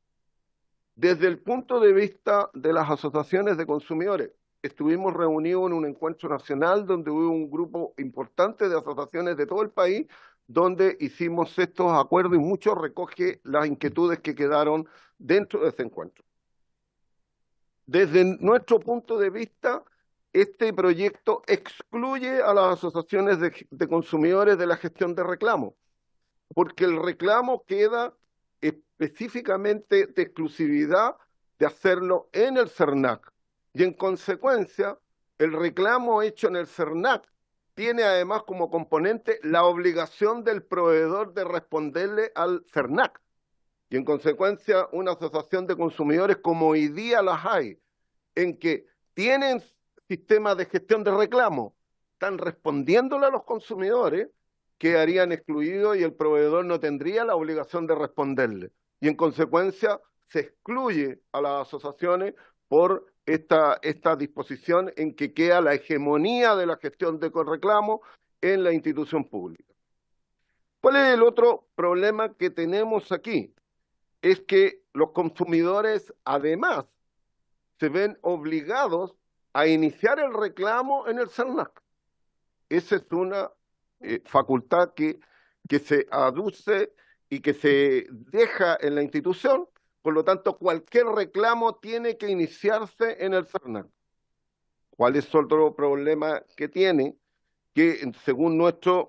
Desde el punto de vista de las asociaciones de consumidores, estuvimos reunidos en un encuentro nacional donde hubo un grupo importante de asociaciones de todo el país, donde hicimos estos acuerdos y mucho recoge las inquietudes que quedaron dentro de ese encuentro. Desde nuestro punto de vista, este proyecto excluye a las asociaciones de consumidores de la gestión de reclamos, porque el reclamo queda específicamente de exclusividad de hacerlo en el CERNAC. Y en consecuencia, el reclamo hecho en el CERNAC tiene además como componente la obligación del proveedor de responderle al CERNAC. Y en consecuencia, una asociación de consumidores como hoy día las hay, en que tienen sistemas de gestión de reclamos, están respondiéndole a los consumidores, quedarían excluidos y el proveedor no tendría la obligación de responderle. Y en consecuencia se excluye a las asociaciones por esta disposición en que queda la hegemonía de la gestión de reclamos en la institución pública. ¿Cuál es el otro problema que tenemos aquí? Es que los consumidores además se ven obligados a iniciar el reclamo en el CERNAC. Esa es una facultad que se aduce y que se deja en la institución, por lo tanto cualquier reclamo tiene que iniciarse en el CERNAC. ¿Cuál es otro problema que tiene? Que según nuestra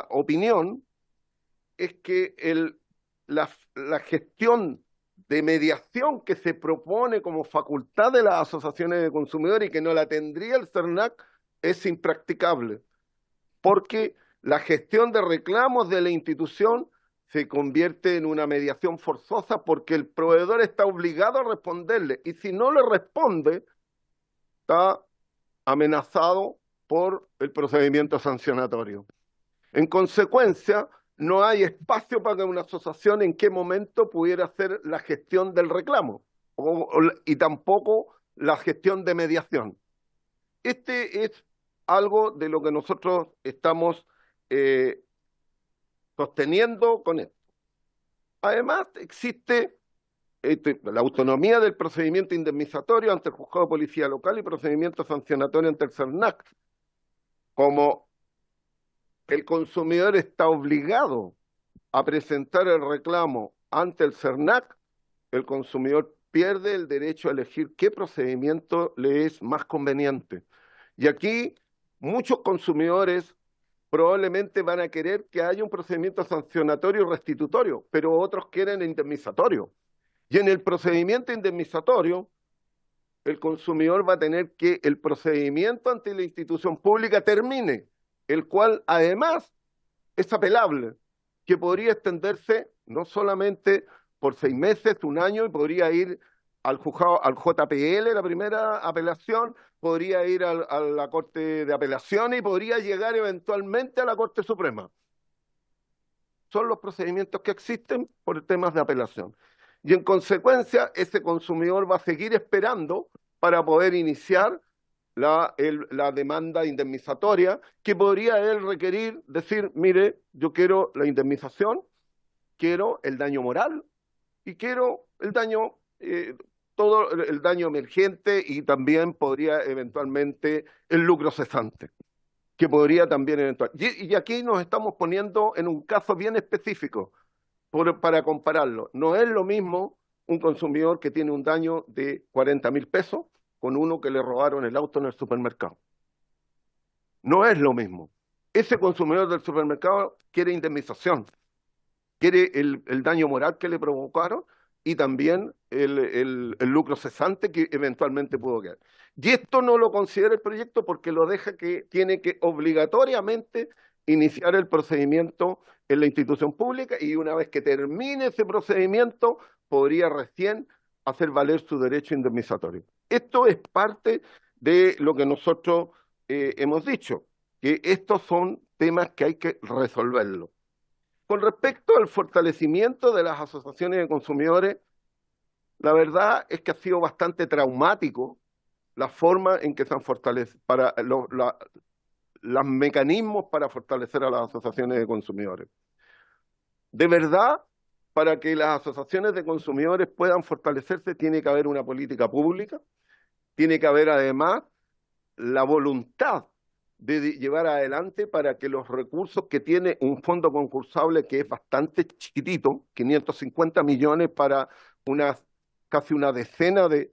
opinión es que la gestión de mediación que se propone como facultad de las asociaciones de consumidores y que no la tendría el CERNAC es impracticable, porque la gestión de reclamos de la institución se convierte en una mediación forzosa porque el proveedor está obligado a responderle y si no le responde está amenazado por el procedimiento sancionatorio. En consecuencia, no hay espacio para que una asociación en qué momento pudiera hacer la gestión del reclamo y tampoco la gestión de mediación. Este es algo de lo que nosotros estamos sosteniendo con esto. Además, existe la autonomía del procedimiento indemnizatorio ante el juzgado de policía local y procedimiento sancionatorio ante el CERNAC. Como el consumidor está obligado a presentar el reclamo ante el CERNAC, el consumidor pierde el derecho a elegir qué procedimiento le es más conveniente. Y aquí muchos consumidores probablemente van a querer que haya un procedimiento sancionatorio y restitutorio, pero otros quieren indemnizatorio. Y en el procedimiento indemnizatorio, el consumidor va a tener que el procedimiento ante la institución pública termine, el cual además es apelable, que podría extenderse no solamente por 6 meses, 1 año, y podría ir al juzgado, al JPL, la primera apelación, podría ir a la Corte de Apelaciones y podría llegar eventualmente a la Corte Suprema. Son los procedimientos que existen por temas de apelación. Y en consecuencia, ese consumidor va a seguir esperando para poder iniciar la demanda indemnizatoria, que podría él requerir, decir, mire, yo quiero la indemnización, quiero el daño moral y quiero el daño, todo el daño emergente, y también podría eventualmente el lucro cesante, que podría también eventual. Y aquí nos estamos poniendo en un caso bien específico para compararlo. No es lo mismo un consumidor que tiene un daño de 40.000 pesos con uno que le robaron el auto en el supermercado. No es lo mismo. Ese consumidor del supermercado quiere indemnización, quiere el daño moral que le provocaron y también el lucro cesante que eventualmente pudo quedar. Y esto no lo considera el proyecto porque lo deja que tiene que obligatoriamente iniciar el procedimiento en la institución pública, y una vez que termine ese procedimiento podría recién hacer valer su derecho indemnizatorio. Esto es parte de lo que nosotros hemos dicho, que estos son temas que hay que resolverlos. Con respecto al fortalecimiento de las asociaciones de consumidores, la verdad es que ha sido bastante traumático la forma en que se han fortalecido los mecanismos para fortalecer a las asociaciones de consumidores. De verdad, para que las asociaciones de consumidores puedan fortalecerse, tiene que haber una política pública, tiene que haber además la voluntad de llevar adelante para que los recursos que tiene un fondo concursable, que es bastante chiquitito, 550 millones para casi una decena de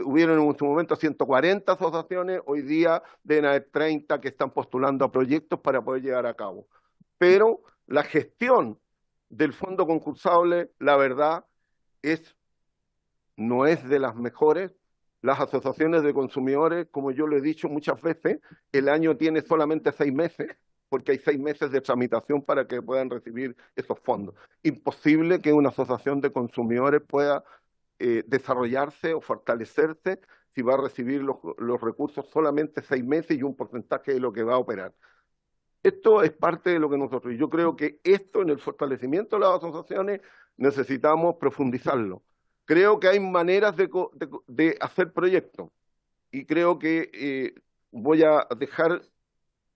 hubieron en su momento 140 asociaciones, hoy día deben haber 30 que están postulando a proyectos para poder llevar a cabo. Pero la gestión del fondo concursable, la verdad, no es de las mejores. Las asociaciones de consumidores, como yo lo he dicho muchas veces, el año tiene solamente 6 meses, porque hay 6 meses de tramitación para que puedan recibir esos fondos. Imposible que una asociación de consumidores pueda desarrollarse o fortalecerse si va a recibir los recursos solamente 6 meses y un porcentaje de lo que va a operar. Esto es parte de lo que nosotros, yo creo que esto en el fortalecimiento de las asociaciones necesitamos profundizarlo. Creo que hay maneras de hacer proyectos, y creo que voy a dejar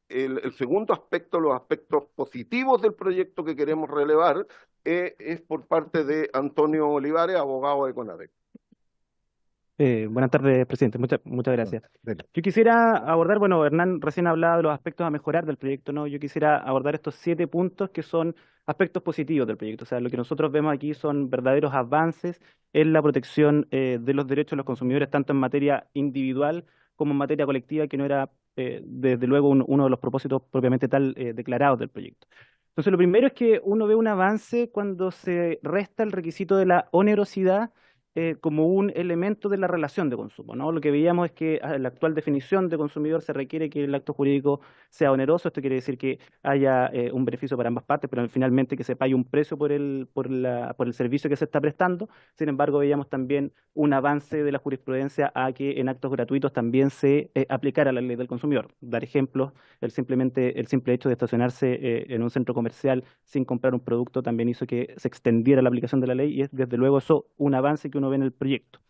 el segundo aspecto, los aspectos positivos del proyecto que queremos relevar, es por parte de Antonio Olivares, abogado de CONADEC. Buenas tardes, presidente. Muchas gracias. Bueno, Yo quisiera abordar, bueno, Hernán recién hablaba de los aspectos a mejorar del proyecto, ¿no? Yo quisiera abordar estos 7 puntos que son aspectos positivos del proyecto. O sea, lo que nosotros vemos aquí son verdaderos avances en la protección de los derechos de los consumidores, tanto en materia individual como en materia colectiva, que no era, desde luego, uno de los propósitos propiamente tal declarados del proyecto. Entonces, lo primero es que uno ve un avance cuando se resta el requisito de la onerosidad como un elemento de la relación de consumo, ¿no? Lo que veíamos es que en la actual definición de consumidor se requiere que el acto jurídico sea oneroso. Esto quiere decir que haya un beneficio para ambas partes, pero finalmente que se pague un precio por el servicio que se está prestando. Sin embargo, veíamos también un avance de la jurisprudencia a que en actos gratuitos también se aplicara la ley del consumidor. Dar ejemplos, el simple hecho de estacionarse en un centro comercial sin comprar un producto también hizo que se extendiera la aplicación de la ley, y es desde luego eso un avance que uno ve en el proyecto.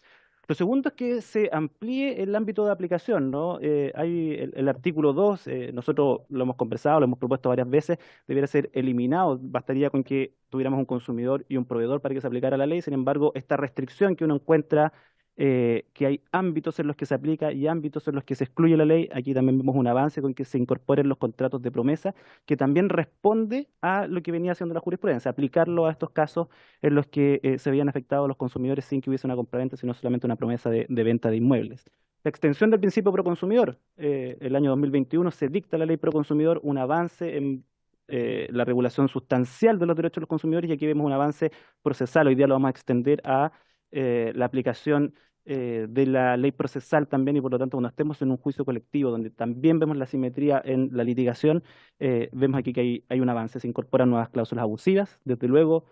Lo segundo es que se amplíe el ámbito de aplicación, ¿no? Hay el artículo 2, nosotros lo hemos conversado, lo hemos propuesto varias veces, debiera ser eliminado. Bastaría con que tuviéramos un consumidor y un proveedor para que se aplicara la ley. Sin embargo, esta restricción que uno encuentra, que hay ámbitos en los que se aplica y ámbitos en los que se excluye la ley, aquí también vemos un avance con que se incorporen los contratos de promesa, que también responde a lo que venía haciendo la jurisprudencia, aplicarlo a estos casos en los que se veían afectados los consumidores sin que hubiese una compraventa, sino solamente una promesa de venta de inmuebles. La extensión del principio proconsumidor. El año 2021 se dicta la ley proconsumidor, un avance en la regulación sustancial de los derechos de los consumidores, y aquí vemos un avance procesal. Hoy día lo vamos a extender a la aplicación de la ley procesal también, y por lo tanto cuando estemos en un juicio colectivo donde también vemos la simetría en la litigación, vemos aquí que hay un avance, se incorporan nuevas cláusulas abusivas, desde luego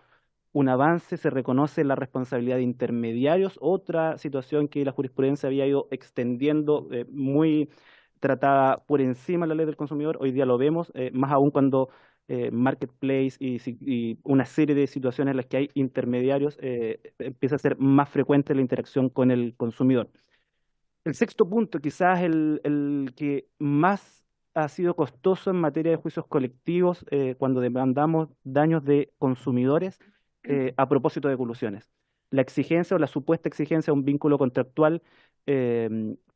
un avance, se reconoce la responsabilidad de intermediarios, otra situación que la jurisprudencia había ido extendiendo, muy tratada por encima de la ley del consumidor. Hoy día lo vemos, más aún cuando marketplace y una serie de situaciones en las que hay intermediarios, empieza a ser más frecuente la interacción con el consumidor. El sexto punto, quizás el que más ha sido costoso en materia de juicios colectivos, cuando demandamos daños de consumidores a propósito de colusiones. La exigencia o la supuesta exigencia de un vínculo contractual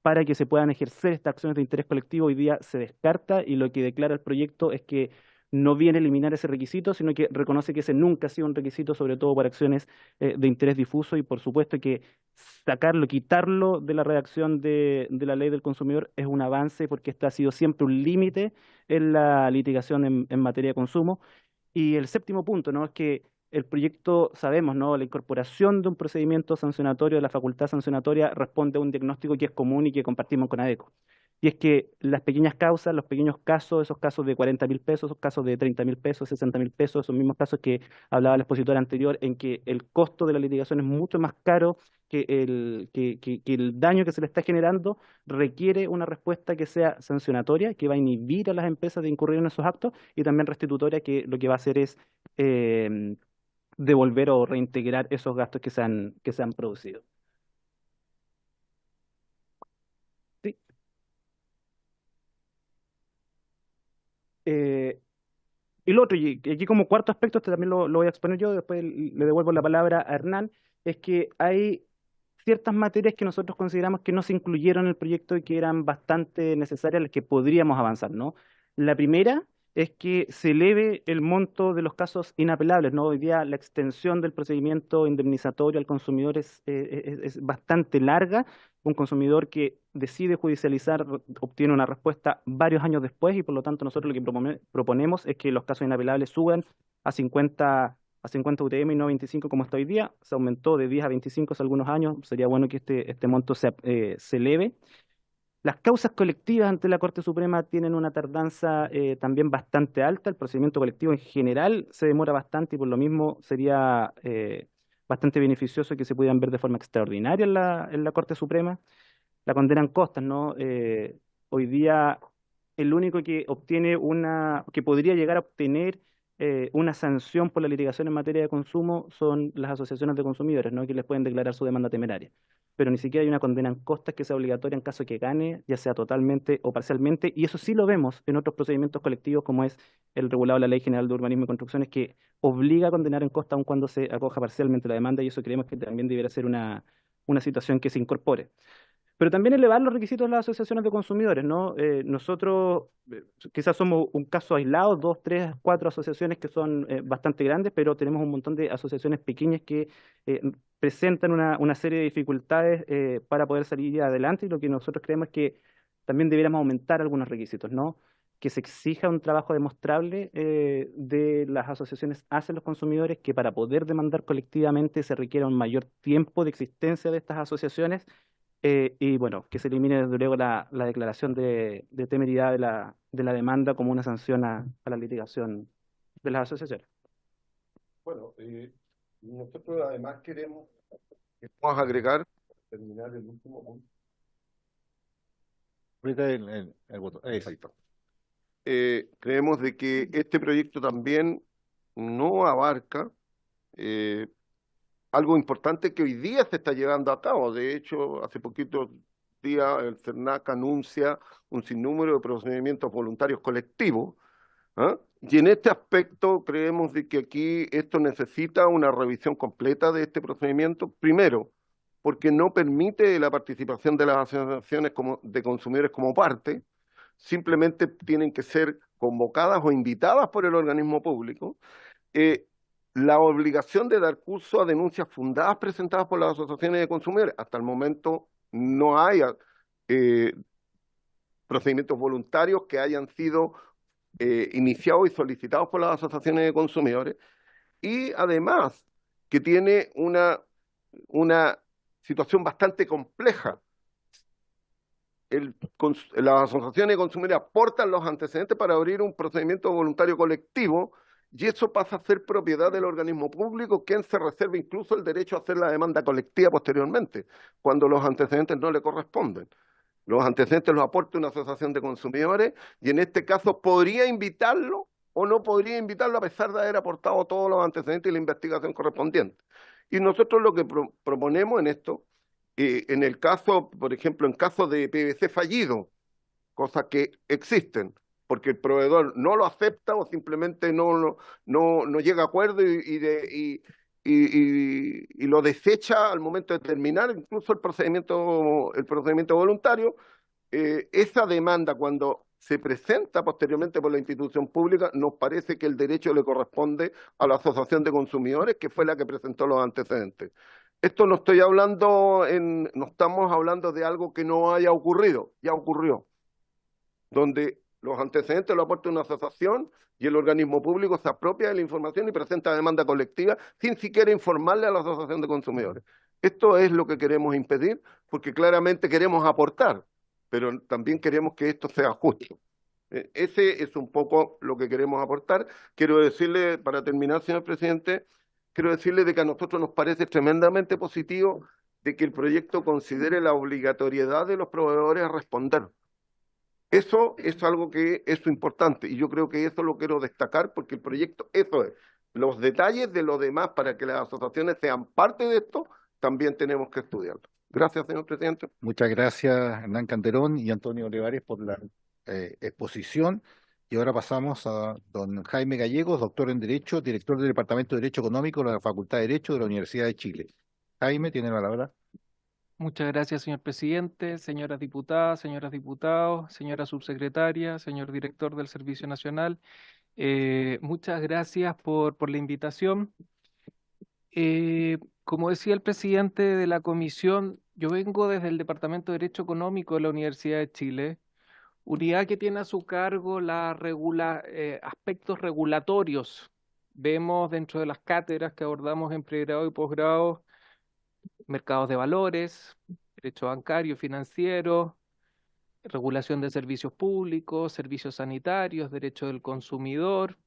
para que se puedan ejercer estas acciones de interés colectivo hoy día se descarta, y lo que declara el proyecto es que no viene a eliminar ese requisito, sino que reconoce que ese nunca ha sido un requisito, sobre todo para acciones de interés difuso, y por supuesto que sacarlo, quitarlo de la redacción de la ley del consumidor es un avance, porque este ha sido siempre un límite en la litigación en materia de consumo. Y el séptimo punto, ¿no? Es que el proyecto, sabemos, ¿no? La incorporación de un procedimiento sancionatorio, de la facultad sancionatoria, responde a un diagnóstico que es común y que compartimos con ADECO. Y es que las pequeñas causas, los pequeños casos, esos casos de 40.000 pesos, esos casos de 30.000 pesos, 60.000 pesos, esos mismos casos que hablaba el expositor anterior, en que el costo de la litigación es mucho más caro que el daño que se le está generando, requiere una respuesta que sea sancionatoria, que va a inhibir a las empresas de incurrir en esos actos, y también restitutoria, que lo que va a hacer es devolver o reintegrar esos gastos que se han producido. Sí. Y lo otro, y aquí como cuarto aspecto, este también lo voy a exponer yo, después le devuelvo la palabra a Hernán, es que hay ciertas materias que nosotros consideramos que no se incluyeron en el proyecto y que eran bastante necesarias, las que podríamos avanzar, ¿no? La primera es que se eleve el monto de los casos inapelables, ¿no? Hoy día la extensión del procedimiento indemnizatorio al consumidor es bastante larga. Un consumidor que decide judicializar obtiene una respuesta varios años después, y por lo tanto nosotros lo que proponemos es que los casos inapelables suban a 50 UTM y no 25 como está hoy día. Se aumentó de 10 a 25 hace algunos años. Sería bueno que este monto se eleve. Las causas colectivas ante la Corte Suprema tienen una tardanza también bastante alta. El procedimiento colectivo en general se demora bastante, y por lo mismo sería bastante beneficioso que se pudieran ver de forma extraordinaria en la Corte Suprema. La condena en costas, ¿no? Hoy día el único que que podría llegar a obtener una sanción por la litigación en materia de consumo son las asociaciones de consumidores, ¿no? Que les pueden declarar su demanda temeraria. Pero ni siquiera hay una condena en costas que sea obligatoria en caso que gane, ya sea totalmente o parcialmente, y eso sí lo vemos en otros procedimientos colectivos, como es el regulado de la Ley General de Urbanismo y Construcciones, que obliga a condenar en costa aun cuando se acoja parcialmente la demanda, y eso creemos que también debería ser una situación que se incorpore. Pero también elevar los requisitos de las asociaciones de consumidores, ¿no? Nosotros quizás somos un caso aislado, 2, 3, 4 asociaciones que son bastante grandes, pero tenemos un montón de asociaciones pequeñas que presentan una serie de dificultades para poder salir adelante, y lo que nosotros creemos es que también debiéramos aumentar algunos requisitos, ¿no? Que se exija un trabajo demostrable de las asociaciones hacia los consumidores, que para poder demandar colectivamente se requiera un mayor tiempo de existencia de estas asociaciones. Y bueno, que se elimine desde luego la declaración de temeridad de la demanda como una sanción a la litigación de las asociaciones. Bueno, nosotros además queremos agregar, terminar el último punto. Ahorita el voto. Exacto. Creemos de que este proyecto también no abarca algo importante que hoy día se está llevando a cabo. De hecho, hace poquitos días el CERNAC anuncia un sinnúmero de procedimientos voluntarios colectivos, ¿ah? Y en este aspecto creemos de que aquí esto necesita una revisión completa de este procedimiento. Primero, porque no permite la participación de las asociaciones de consumidores como parte, simplemente tienen que ser convocadas o invitadas por el organismo público. La obligación de dar curso a denuncias fundadas presentadas por las asociaciones de consumidores. Hasta el momento no hay procedimientos voluntarios que hayan sido iniciados y solicitados por las asociaciones de consumidores, y además que tiene una situación bastante compleja. Las asociaciones de consumidores aportan los antecedentes para abrir un procedimiento voluntario colectivo, y eso pasa a ser propiedad del organismo público, quien se reserva incluso el derecho a hacer la demanda colectiva posteriormente, cuando los antecedentes no le corresponden. Los antecedentes los aporta una asociación de consumidores, y en este caso podría invitarlo o no podría invitarlo a pesar de haber aportado todos los antecedentes y la investigación correspondiente. Y nosotros lo que proponemos en esto, en el caso, por ejemplo, en caso de PVC fallido, cosas que existen, porque el proveedor no lo acepta o simplemente no llega a acuerdo y lo desecha al momento de terminar incluso el procedimiento voluntario, esa demanda, cuando se presenta posteriormente por la institución pública, nos parece que el derecho le corresponde a la Asociación de Consumidores, que fue la que presentó los antecedentes. Esto no estamos hablando de algo que no haya ocurrido, ya ocurrió, donde los antecedentes lo aporta una asociación y el organismo público se apropia de la información y presenta demanda colectiva sin siquiera informarle a la Asociación de Consumidores. Esto es lo que queremos impedir, porque claramente queremos aportar, pero también queremos que esto sea justo. Ese es un poco lo que queremos aportar. Quiero decirle, para terminar, señor presidente, quiero decirle de que a nosotros nos parece tremendamente positivo de que el proyecto considere la obligatoriedad de los proveedores a responder. Eso es algo que es importante, y yo creo que eso lo quiero destacar, porque el proyecto, eso es. Los detalles de lo demás para que las asociaciones sean parte de esto, también tenemos que estudiarlo. Gracias, señor presidente. Muchas gracias, Hernán Calderón y Antonio Olivares, por la exposición. Y ahora pasamos a don Jaime Gallegos, doctor en Derecho, director del Departamento de Derecho Económico de la Facultad de Derecho de la Universidad de Chile. Jaime, tiene la palabra. Muchas gracias, señor presidente, señoras diputadas, señores diputados, señora subsecretaria, señor director del Servicio Nacional. Muchas gracias por la invitación. Como decía el presidente de la comisión, yo vengo desde el Departamento de Derecho Económico de la Universidad de Chile, unidad que tiene a su cargo aspectos regulatorios. Vemos dentro de las cátedras que abordamos en pregrado y posgrado mercados de valores, derecho bancario, financiero, regulación de servicios públicos, servicios sanitarios, derecho del consumidor,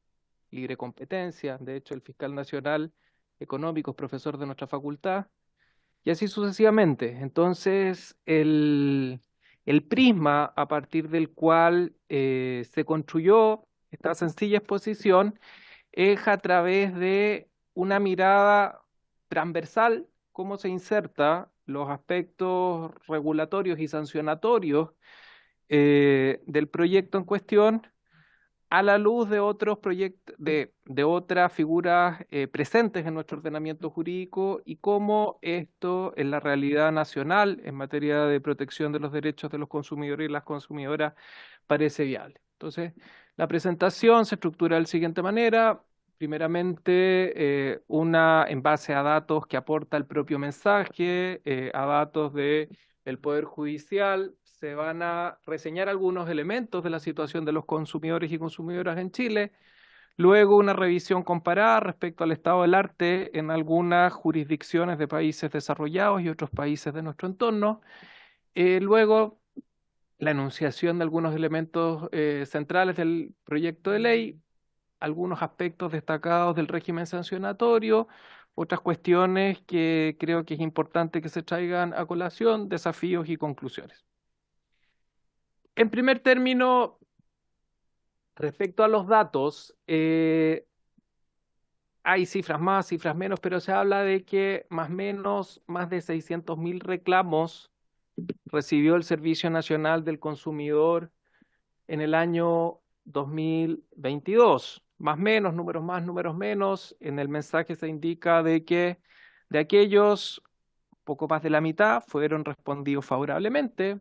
libre competencia. De hecho, el fiscal nacional económico es profesor de nuestra facultad, y así sucesivamente. Entonces, el prisma a partir del cual se construyó esta sencilla exposición es a través de una mirada transversal, cómo se inserta los aspectos regulatorios y sancionatorios del proyecto en cuestión a la luz de otros proyectos, de otras figuras presentes en nuestro ordenamiento jurídico, y cómo esto en la realidad nacional en materia de protección de los derechos de los consumidores y las consumidoras parece viable. Entonces, la presentación se estructura de la siguiente manera. Primeramente, en base a datos que aporta el propio mensaje, a datos del Poder Judicial, se van a reseñar algunos elementos de la situación de los consumidores y consumidoras en Chile. Luego, una revisión comparada respecto al estado del arte en algunas jurisdicciones de países desarrollados y otros países de nuestro entorno. Luego, la enunciación de algunos elementos centrales del proyecto de ley, algunos aspectos destacados del régimen sancionatorio, otras cuestiones que creo que es importante que se traigan a colación, desafíos y conclusiones. En primer término, respecto a los datos, hay cifras más, cifras menos, pero se habla de que más o menos más de 600.000 reclamos recibió el Servicio Nacional del Consumidor en el año 2022. Más menos, números más, números menos. En el mensaje se indica de que de aquellos, poco más de la mitad fueron respondidos favorablemente,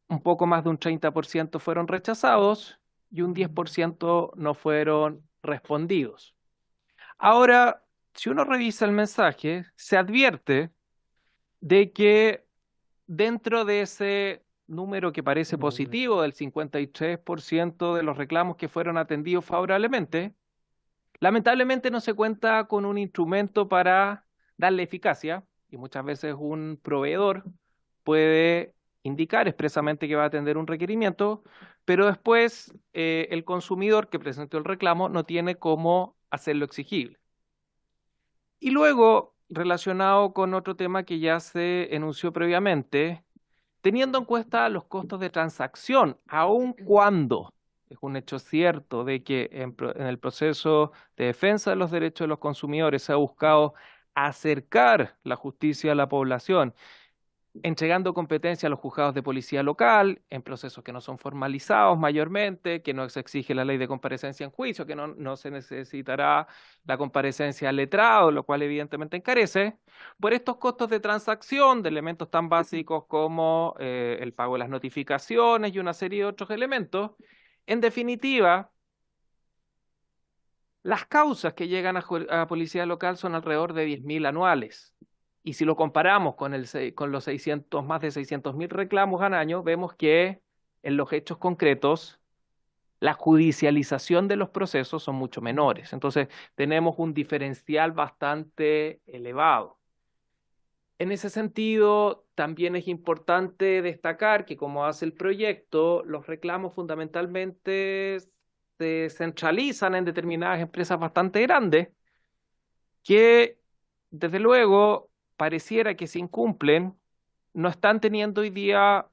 un poco más de un 30% fueron rechazados y un 10% no fueron respondidos. Ahora, si uno revisa el mensaje, se advierte de que dentro de ese número que parece positivo, del 53% de los reclamos que fueron atendidos favorablemente, lamentablemente no se cuenta con un instrumento para darle eficacia, y muchas veces un proveedor puede indicar expresamente que va a atender un requerimiento, pero después el consumidor que presentó el reclamo no tiene cómo hacerlo exigible. Y luego, relacionado con otro tema que ya se enunció previamente, teniendo en cuenta los costos de transacción, aun cuando es un hecho cierto de que en el proceso de defensa de los derechos de los consumidores se ha buscado acercar la justicia a la población, entregando competencia a los juzgados de policía local en procesos que no son formalizados mayormente, que no se exige la ley de comparecencia en juicio, que no se necesitará la comparecencia al letrado, lo cual evidentemente encarece. Por estos costos de transacción, de elementos tan básicos como el pago de las notificaciones y una serie de otros elementos, en definitiva, las causas que llegan a policía local son alrededor de 10.000 anuales. Y si lo comparamos con los más de 600.000 reclamos al año, vemos que en los hechos concretos la judicialización de los procesos son mucho menores. Entonces tenemos un diferencial bastante elevado. En ese sentido, también es importante destacar que, como hace el proyecto, los reclamos fundamentalmente se centralizan en determinadas empresas bastante grandes que, desde luego, pareciera que se incumplen, no están teniendo hoy día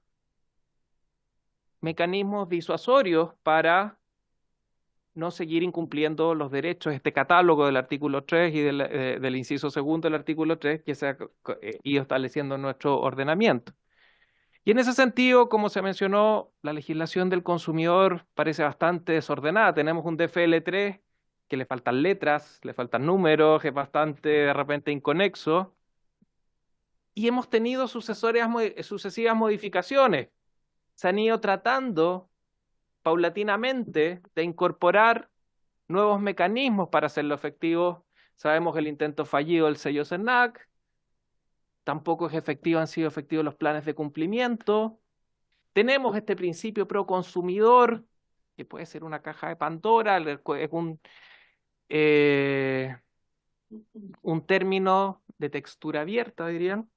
mecanismos disuasorios para no seguir incumpliendo los derechos, este catálogo del artículo 3 y del inciso segundo del artículo 3 que se ha ido estableciendo en nuestro ordenamiento. Y en ese sentido, como se mencionó, la legislación del consumidor parece bastante desordenada. Tenemos un DFL3 que le faltan letras, le faltan números, es bastante de repente inconexo. Y hemos tenido sucesivas modificaciones. Se han ido tratando paulatinamente de incorporar nuevos mecanismos para hacerlo efectivo. Sabemos el intento fallido del sello CERNAC, tampoco han sido efectivos los planes de cumplimiento. Tenemos este principio pro consumidor, que puede ser una caja de Pandora, es un término de textura abierta, dirían.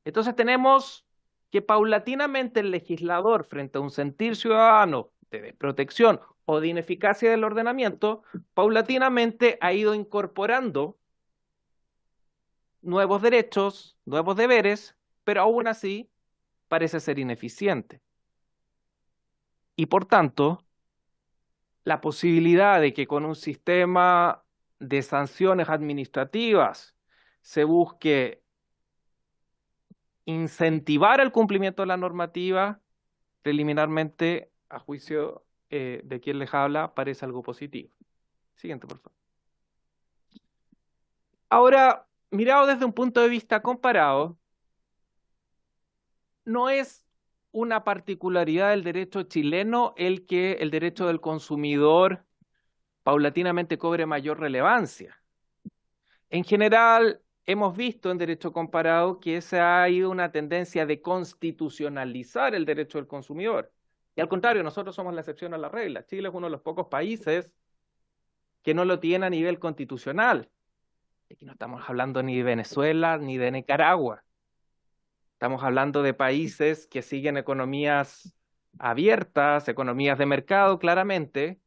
Entonces tenemos que paulatinamente el legislador, frente a un sentir ciudadano de protección o de ineficacia del ordenamiento, paulatinamente ha ido incorporando nuevos derechos, nuevos deberes, pero aún así parece ser ineficiente. Y por tanto, la posibilidad de que con un sistema de sanciones administrativas se busque incentivar el cumplimiento de la normativa, preliminarmente, a juicio de quien les habla, parece algo positivo. Siguiente, por favor. Ahora, mirado desde un punto de vista comparado, no es una particularidad del derecho chileno el que el derecho del consumidor paulatinamente cobre mayor relevancia. En general, hemos visto en derecho comparado que se ha ido una tendencia de constitucionalizar el derecho del consumidor. Y al contrario, nosotros somos la excepción a la regla. Chile es uno de los pocos países que no lo tiene a nivel constitucional. Aquí no estamos hablando ni de Venezuela ni de Nicaragua. Estamos hablando de países que siguen economías abiertas, economías de mercado, claramente,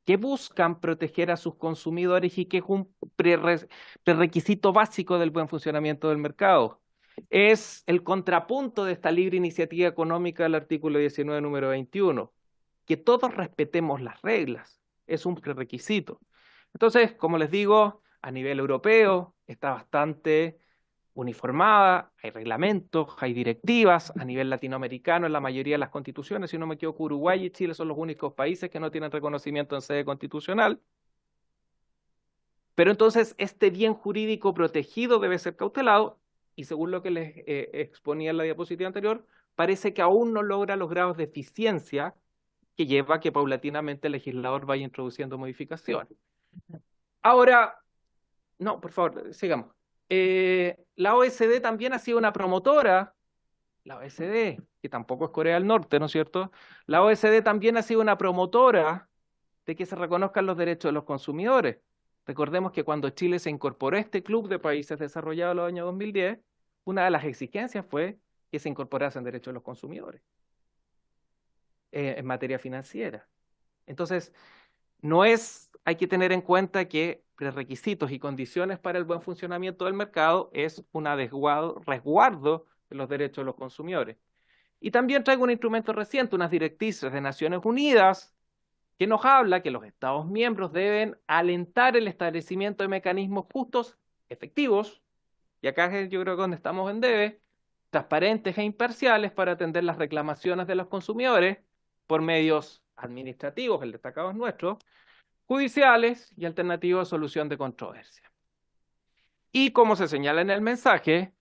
que buscan proteger a sus consumidores y que es un prerequisito básico del buen funcionamiento del mercado. Es el contrapunto de esta libre iniciativa económica del artículo 19, número 21. Que todos respetemos las reglas, es un prerequisito. Entonces, como les digo, a nivel europeo está bastante uniformada, hay reglamentos, hay directivas. A nivel latinoamericano, en la mayoría de las constituciones, si no me equivoco, Uruguay y Chile son los únicos países que no tienen reconocimiento en sede constitucional. Pero entonces este bien jurídico protegido debe ser cautelado, y según lo que les exponía en la diapositiva anterior, parece que aún no logra los grados de eficiencia que lleva a que paulatinamente el legislador vaya introduciendo modificaciones. Ahora, no, por favor, sigamos. La OECD también ha sido una promotora La OECD, que tampoco es Corea del Norte, ¿no es cierto? La OECD también ha sido una promotora de que se reconozcan los derechos de los consumidores. Recordemos que cuando Chile se incorporó a este club de países desarrollados en los años 2010, una de las exigencias fue que se incorporasen derechos de los consumidores en materia financiera. Entonces, hay que tener en cuenta que prerequisitos y condiciones para el buen funcionamiento del mercado es un resguardo de los derechos de los consumidores. Y también traigo un instrumento reciente, unas directrices de Naciones Unidas, que nos habla que los Estados miembros deben alentar el establecimiento de mecanismos justos, efectivos, y acá es yo creo que donde estamos en debe, transparentes e imparciales para atender las reclamaciones de los consumidores por medios administrativos, el destacado es nuestro, judiciales y alternativos de solución de controversia. Y como se señala en el mensaje,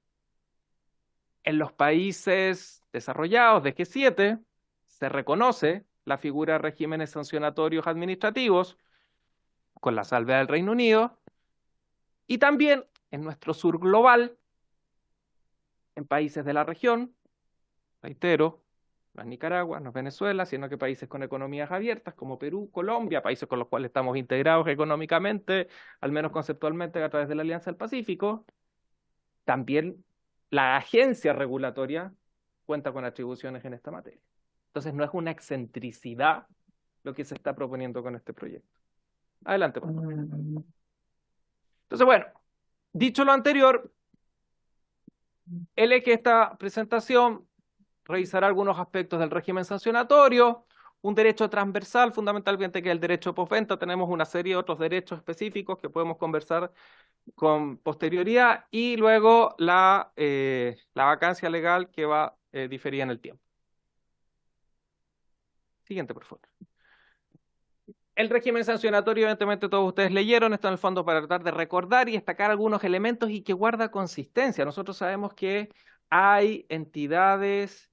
en los países desarrollados de G7 se reconoce la figura de regímenes sancionatorios administrativos, con la salvedad del Reino Unido, y también en nuestro sur global, en países de la región, reitero, no es Nicaragua, no es Venezuela, sino que países con economías abiertas como Perú, Colombia, países con los cuales estamos integrados económicamente, al menos conceptualmente a través de la Alianza del Pacífico, también la agencia regulatoria cuenta con atribuciones en esta materia. Entonces no es una excentricidad lo que se está proponiendo con este proyecto. Adelante, por favor. Entonces, bueno, dicho lo anterior, el eje de esta presentación revisará algunos aspectos del régimen sancionatorio, un derecho transversal, fundamentalmente que es el derecho postventa. Tenemos una serie de otros derechos específicos que podemos conversar con posterioridad, y luego la vacancia legal que va diferida en el tiempo. Siguiente, por favor. El régimen sancionatorio, evidentemente todos ustedes leyeron, está en el fondo para tratar de recordar y destacar algunos elementos y que guarda consistencia. Nosotros sabemos que hay entidades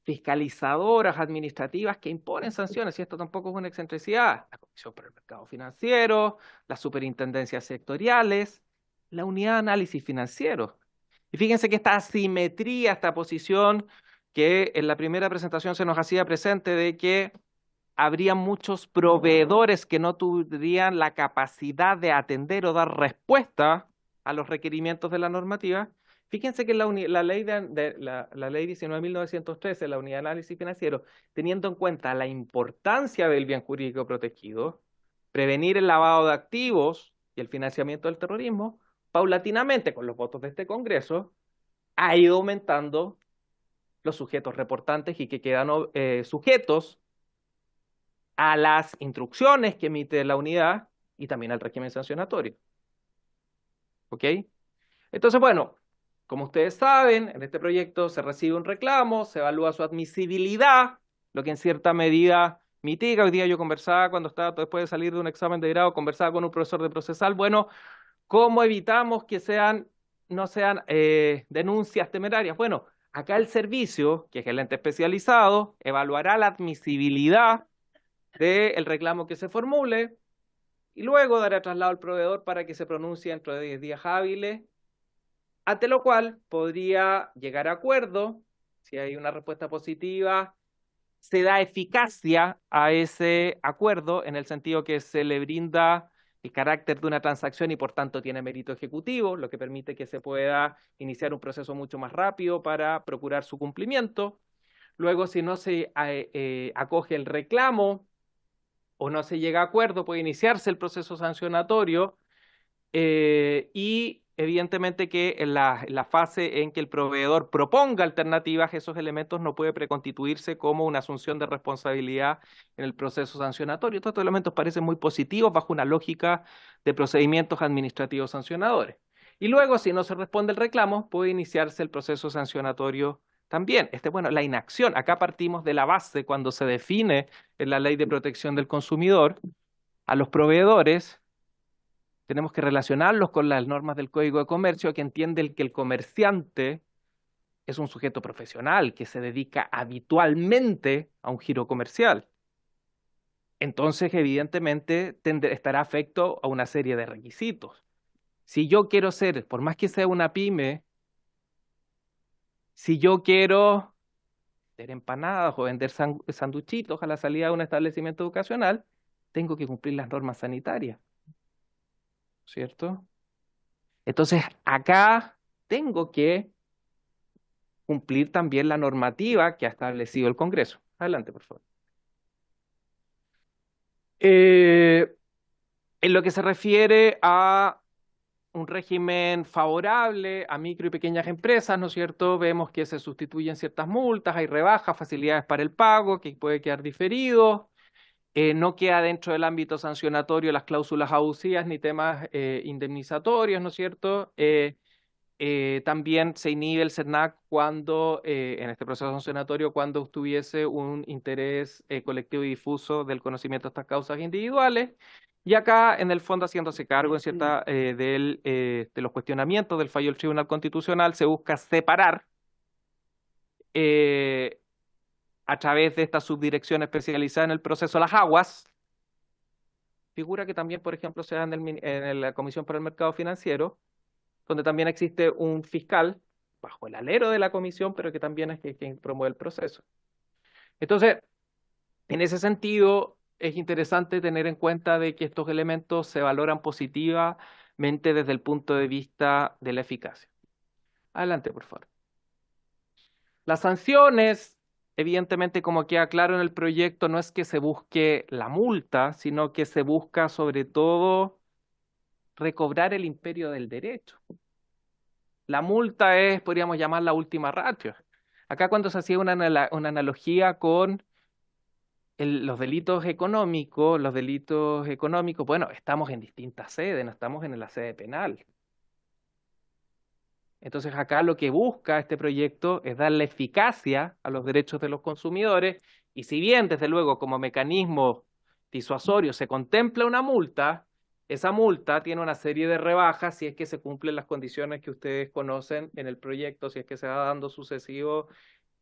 fiscalizadoras, administrativas, que imponen sanciones, y esto tampoco es una excentricidad. La Comisión para el Mercado Financiero, las superintendencias sectoriales, la Unidad de Análisis Financiero. Y fíjense que esta asimetría, esta posición que en la primera presentación se nos hacía presente de que habría muchos proveedores que no tendrían la capacidad de atender o dar respuesta a los requerimientos de la normativa. Fíjense que la ley 19.913, la Unidad de Análisis Financiero, teniendo en cuenta la importancia del bien jurídico protegido, prevenir el lavado de activos y el financiamiento del terrorismo, paulatinamente, con los votos de este Congreso, ha ido aumentando los sujetos reportantes y que quedan sujetos a las instrucciones que emite la unidad y también al régimen sancionatorio. ¿Ok? Entonces, bueno, como ustedes saben, en este proyecto se recibe un reclamo, se evalúa su admisibilidad, lo que en cierta medida mitiga. Hoy día yo conversaba, cuando estaba después de salir de un examen de grado, conversaba con un profesor de procesal. Bueno, ¿cómo evitamos que no sean denuncias temerarias? Bueno, acá el servicio, que es el ente especializado, evaluará la admisibilidad del reclamo que se formule y luego dará traslado al proveedor para que se pronuncie dentro de 10 días hábiles, ante lo cual podría llegar a acuerdo. Si hay una respuesta positiva, se da eficacia a ese acuerdo en el sentido que se le brinda el carácter de una transacción y por tanto tiene mérito ejecutivo, lo que permite que se pueda iniciar un proceso mucho más rápido para procurar su cumplimiento. Luego, si no se acoge el reclamo o no se llega a acuerdo, puede iniciarse el proceso sancionatorio y evidentemente que en la fase en que el proveedor proponga alternativas, esos elementos no puede preconstituirse como una asunción de responsabilidad en el proceso sancionatorio. Estos elementos parecen muy positivos bajo una lógica de procedimientos administrativos sancionadores. Y luego, si no se responde el reclamo, puede iniciarse el proceso sancionatorio también. Bueno, la inacción, acá partimos de la base cuando se define en la Ley de Protección del Consumidor a los proveedores. Tenemos que relacionarlos con las normas del Código de Comercio, que entiende que el comerciante es un sujeto profesional que se dedica habitualmente a un giro comercial. Entonces, evidentemente, estará afecto a una serie de requisitos. Si yo quiero ser, por más que sea una pyme, si yo quiero vender empanadas o vender sanduchitos a la salida de un establecimiento educacional, tengo que cumplir las normas sanitarias, ¿cierto? Entonces, acá tengo que cumplir también la normativa que ha establecido el Congreso. Adelante, por favor. En lo que se refiere a un régimen favorable a micro y pequeñas empresas, ¿no es cierto? Vemos que se sustituyen ciertas multas, hay rebajas, facilidades para el pago, que puede quedar diferido. No queda dentro del ámbito sancionatorio las cláusulas abusivas ni temas indemnizatorios, ¿no es cierto? También se inhibe el SERNAC cuando, en este proceso sancionatorio, cuando tuviese un interés colectivo y difuso del conocimiento de estas causas individuales. Y acá, en el fondo, haciéndose cargo de los cuestionamientos del fallo del Tribunal Constitucional, se busca separar a través de esta subdirección especializada en el proceso las aguas, figura que también, por ejemplo, se da en la Comisión para el Mercado Financiero, donde también existe un fiscal bajo el alero de la comisión, pero que también es quien promueve el proceso. Entonces, en ese sentido, es interesante tener en cuenta de que estos elementos se valoran positivamente desde el punto de vista de la eficacia. Adelante, por favor. Las sanciones, evidentemente, como queda claro en el proyecto, no es que se busque la multa, sino que se busca sobre todo recobrar el imperio del derecho. La multa es, podríamos llamar, la última ratio. Acá cuando se hacía una analogía con los delitos económicos, bueno, estamos en distintas sedes, no estamos en la sede penal. Entonces acá lo que busca este proyecto es darle eficacia a los derechos de los consumidores, y si bien, desde luego, como mecanismo disuasorio se contempla una multa, esa multa tiene una serie de rebajas si es que se cumplen las condiciones que ustedes conocen en el proyecto, si es que se va dando sucesivo,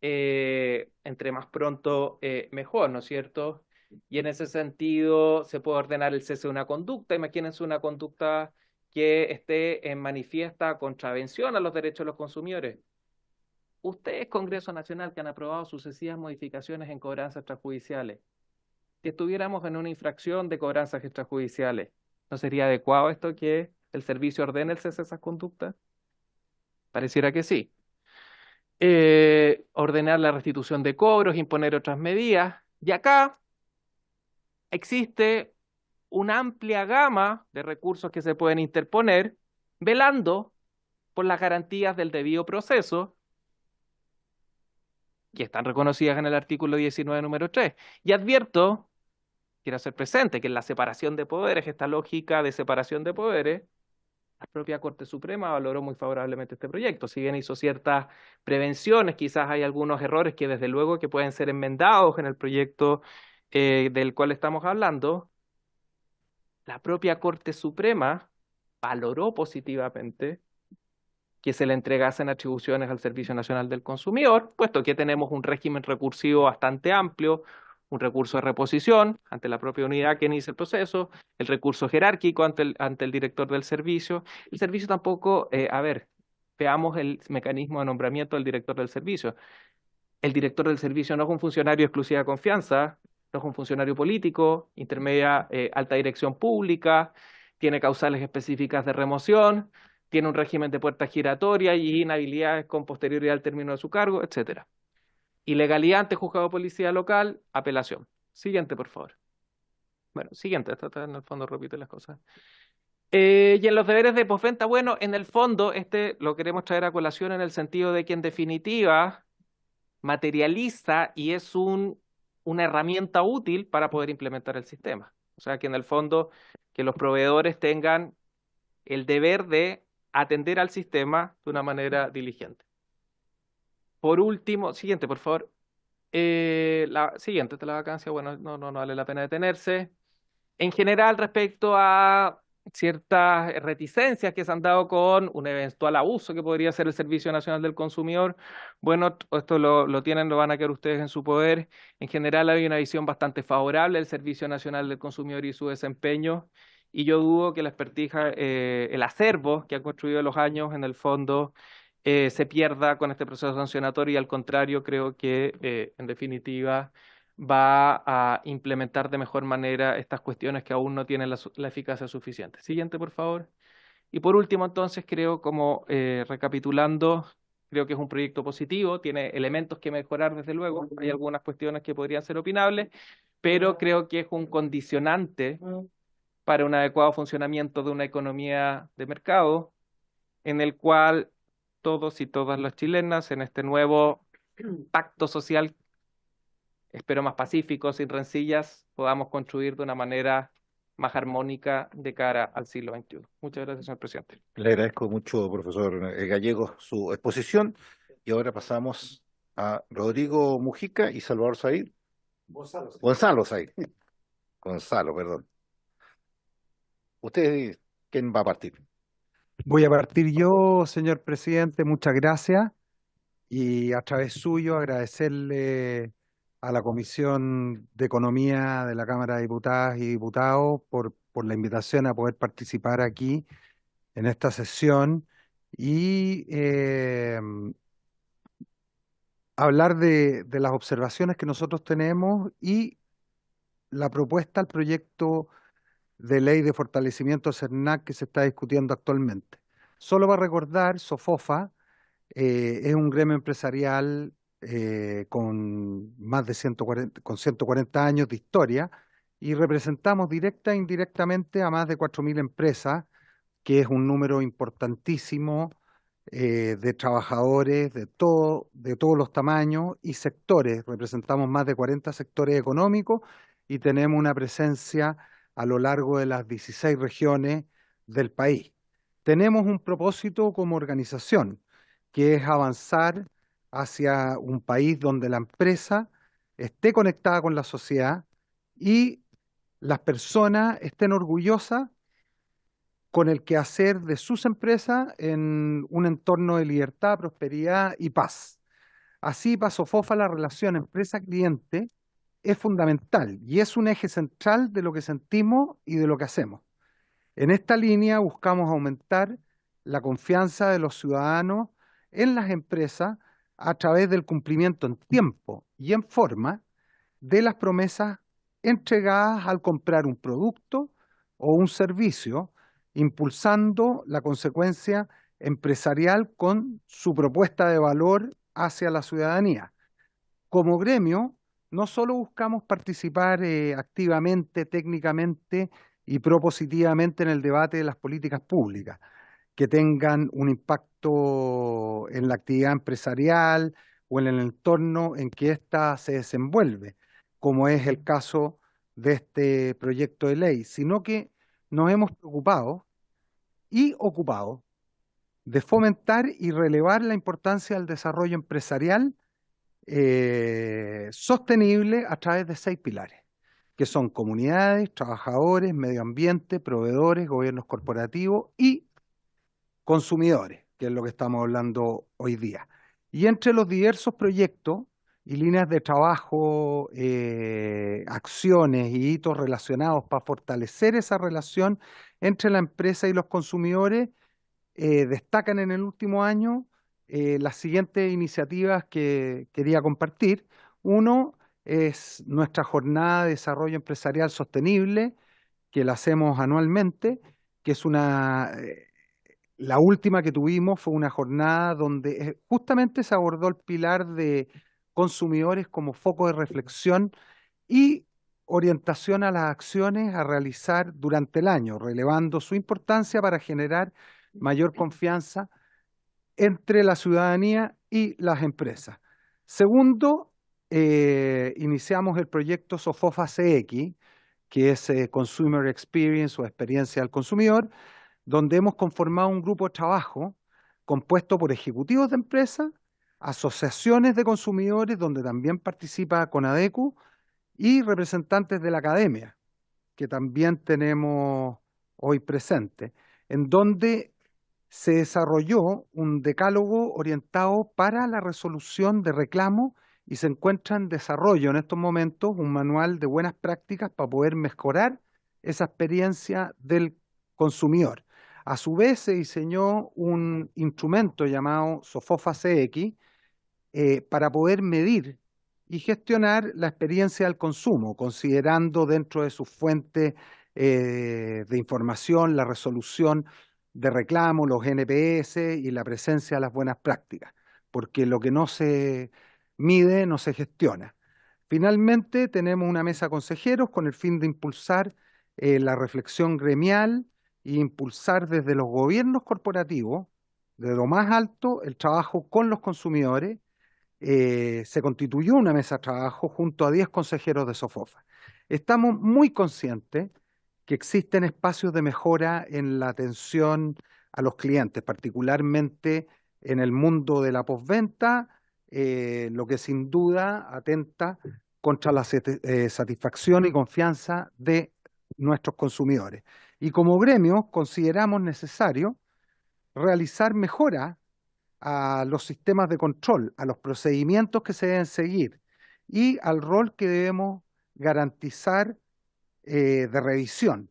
entre más pronto mejor, ¿no es cierto? Y en ese sentido se puede ordenar el cese de una conducta. Imagínense una conducta que esté en manifiesta contravención a los derechos de los consumidores. Ustedes, Congreso Nacional, que han aprobado sucesivas modificaciones en cobranzas extrajudiciales, si estuviéramos en una infracción de cobranzas extrajudiciales, ¿no sería adecuado esto que el servicio ordene el cese de esas conductas? Pareciera que sí. Ordenar la restitución de cobros, imponer otras medidas. Y acá existe una amplia gama de recursos que se pueden interponer, velando por las garantías del debido proceso, que están reconocidas en el artículo 19, número 3. Y advierto, quiero hacer presente, que en la separación de poderes, esta lógica de separación de poderes, la propia Corte Suprema valoró muy favorablemente este proyecto. Si bien hizo ciertas prevenciones, quizás hay algunos errores que desde luego que pueden ser enmendados en el proyecto del cual estamos hablando. La propia Corte Suprema valoró positivamente que se le entregasen atribuciones al Servicio Nacional del Consumidor, puesto que tenemos un régimen recursivo bastante amplio, un recurso de reposición ante la propia unidad que inicia el proceso, el recurso jerárquico ante el director del servicio. El servicio tampoco, veamos el mecanismo de nombramiento del director del servicio. El director del servicio no es un funcionario de exclusiva confianza, no es un funcionario político, intermedia alta dirección pública, tiene causales específicas de remoción, tiene un régimen de puerta giratoria y inhabilidades con posterioridad al término de su cargo, etc. Ilegalidad ante juzgado de policía local, apelación. Siguiente, por favor. Bueno, siguiente, esto en el fondo repite las cosas. Y en los deberes de postventa, bueno, en el fondo, lo queremos traer a colación en el sentido de que en definitiva materializa y es una herramienta útil para poder implementar el sistema. O sea, que en el fondo que los proveedores tengan el deber de atender al sistema de una manera diligente. Por último, siguiente, por favor. La siguiente, la vacancia, bueno, no vale la pena detenerse. En general, respecto a ciertas reticencias que se han dado con un eventual abuso que podría ser el Servicio Nacional del Consumidor, bueno, esto lo van a quedar ustedes en su poder. En general hay una visión bastante favorable del Servicio Nacional del Consumidor y su desempeño, y yo dudo que la expertija, el acervo que han construido en los años, en el fondo, se pierda con este proceso sancionatorio y al contrario, creo que en definitiva va a implementar de mejor manera estas cuestiones que aún no tienen la eficacia suficiente. Siguiente, por favor. Y por último, entonces, creo, como recapitulando, creo que es un proyecto positivo, tiene elementos que mejorar, desde luego, hay algunas cuestiones que podrían ser opinables, pero creo que es un condicionante para un adecuado funcionamiento de una economía de mercado, en el cual todos y todas las chilenas, en este nuevo pacto social, espero más pacífico, sin rencillas, podamos construir de una manera más armónica de cara al siglo XXI. Muchas gracias, señor presidente. Le agradezco mucho, profesor Gallego, su exposición. Y ahora pasamos a Rodrigo Mujica y Salvador Said. Gonzalo Said. Gonzalo, perdón. ¿Usted quién va a partir? Voy a partir yo, señor presidente, muchas gracias y a través suyo agradecerle a la Comisión de Economía de la Cámara de Diputadas y Diputados por la invitación a poder participar aquí en esta sesión y hablar de las observaciones que nosotros tenemos y la propuesta al proyecto de ley de fortalecimiento CERNAC que se está discutiendo actualmente. Solo para recordar, SOFOFA es un gremio empresarial con más de 140 años de historia y representamos directa e indirectamente a más de 4.000 empresas, que es un número importantísimo de trabajadores de todos los tamaños y sectores. Representamos más de 40 sectores económicos y tenemos una presencia a lo largo de las 16 regiones del país. Tenemos un propósito como organización, que es avanzar hacia un país donde la empresa esté conectada con la sociedad y las personas estén orgullosas con el quehacer de sus empresas en un entorno de libertad, prosperidad y paz. Así, para SOFOFA, la relación empresa-cliente es fundamental y es un eje central de lo que sentimos y de lo que hacemos. En esta línea buscamos aumentar la confianza de los ciudadanos en las empresas a través del cumplimiento en tiempo y en forma de las promesas entregadas al comprar un producto o un servicio, impulsando la consecuencia empresarial con su propuesta de valor hacia la ciudadanía. Como gremio, no solo buscamos participar activamente, técnicamente y propositivamente en el debate de las políticas públicas, que tengan un impacto en la actividad empresarial o en el entorno en que ésta se desenvuelve, como es el caso de este proyecto de ley, sino que nos hemos preocupado y ocupado de fomentar y relevar la importancia del desarrollo empresarial sostenible a través de 6 pilares, que son comunidades, trabajadores, medio ambiente, proveedores, gobiernos corporativos y consumidores, que es lo que estamos hablando hoy día. Y entre los diversos proyectos y líneas de trabajo, acciones y hitos relacionados para fortalecer esa relación entre la empresa y los consumidores, destacan en el último año las siguientes iniciativas que quería compartir. Uno es nuestra jornada de desarrollo empresarial sostenible, que la hacemos anualmente, que es la última que tuvimos fue una jornada donde justamente se abordó el pilar de consumidores como foco de reflexión y orientación a las acciones a realizar durante el año, relevando su importancia para generar mayor confianza entre la ciudadanía y las empresas. Segundo, iniciamos el proyecto SOFOFA CX, que es Consumer Experience o Experiencia del Consumidor, donde hemos conformado un grupo de trabajo compuesto por ejecutivos de empresas, asociaciones de consumidores, donde también participa CONADECU, y representantes de la academia, que también tenemos hoy presente, en donde se desarrolló un decálogo orientado para la resolución de reclamos y se encuentra en desarrollo en estos momentos un manual de buenas prácticas para poder mejorar esa experiencia del consumidor. A su vez se diseñó un instrumento llamado SOFOFA CX para poder medir y gestionar la experiencia del consumo, considerando dentro de sus fuentes de información la resolución de reclamo, los NPS y la presencia de las buenas prácticas, porque lo que no se mide no se gestiona. Finalmente, tenemos una mesa de consejeros con el fin de impulsar la reflexión gremial e impulsar desde los gobiernos corporativos, de lo más alto, el trabajo con los consumidores. Se constituyó una mesa de trabajo junto a 10 consejeros de SOFOFA. Estamos muy conscientes que existen espacios de mejora en la atención a los clientes, particularmente en el mundo de la postventa, lo que sin duda atenta contra la satisfacción y confianza de nuestros consumidores. Y como gremio consideramos necesario realizar mejoras a los sistemas de control, a los procedimientos que se deben seguir y al rol que debemos garantizar de revisión,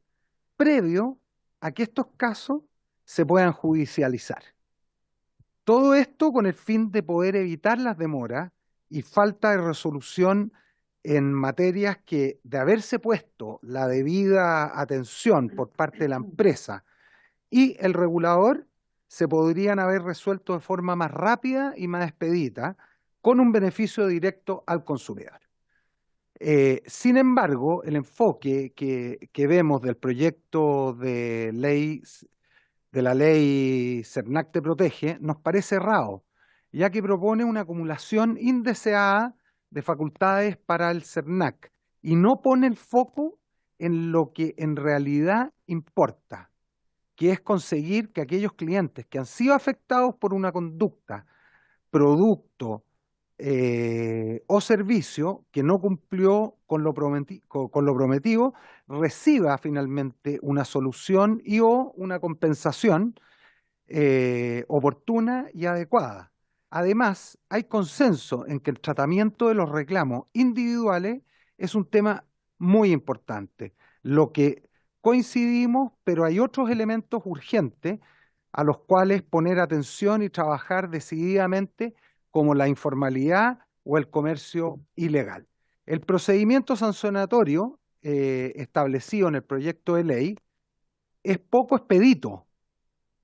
previo a que estos casos se puedan judicializar. Todo esto con el fin de poder evitar las demoras y falta de resolución en materias que, de haberse puesto la debida atención por parte de la empresa y el regulador, se podrían haber resuelto de forma más rápida y más expedita, con un beneficio directo al consumidor. Sin embargo, el enfoque que vemos del proyecto de ley, de la ley CERNAC Te Protege, nos parece errado, ya que propone una acumulación indeseada de facultades para el CERNAC y no pone el foco en lo que en realidad importa, que es conseguir que aquellos clientes que han sido afectados por una conducta, producto o servicio que no cumplió con lo prometido, reciba finalmente una solución y o una compensación oportuna y adecuada. Además, hay consenso en que el tratamiento de los reclamos individuales es un tema muy importante, lo que coincidimos, pero hay otros elementos urgentes a los cuales poner atención y trabajar decididamente, como la informalidad o el comercio ilegal. El procedimiento sancionatorio establecido en el proyecto de ley es poco expedito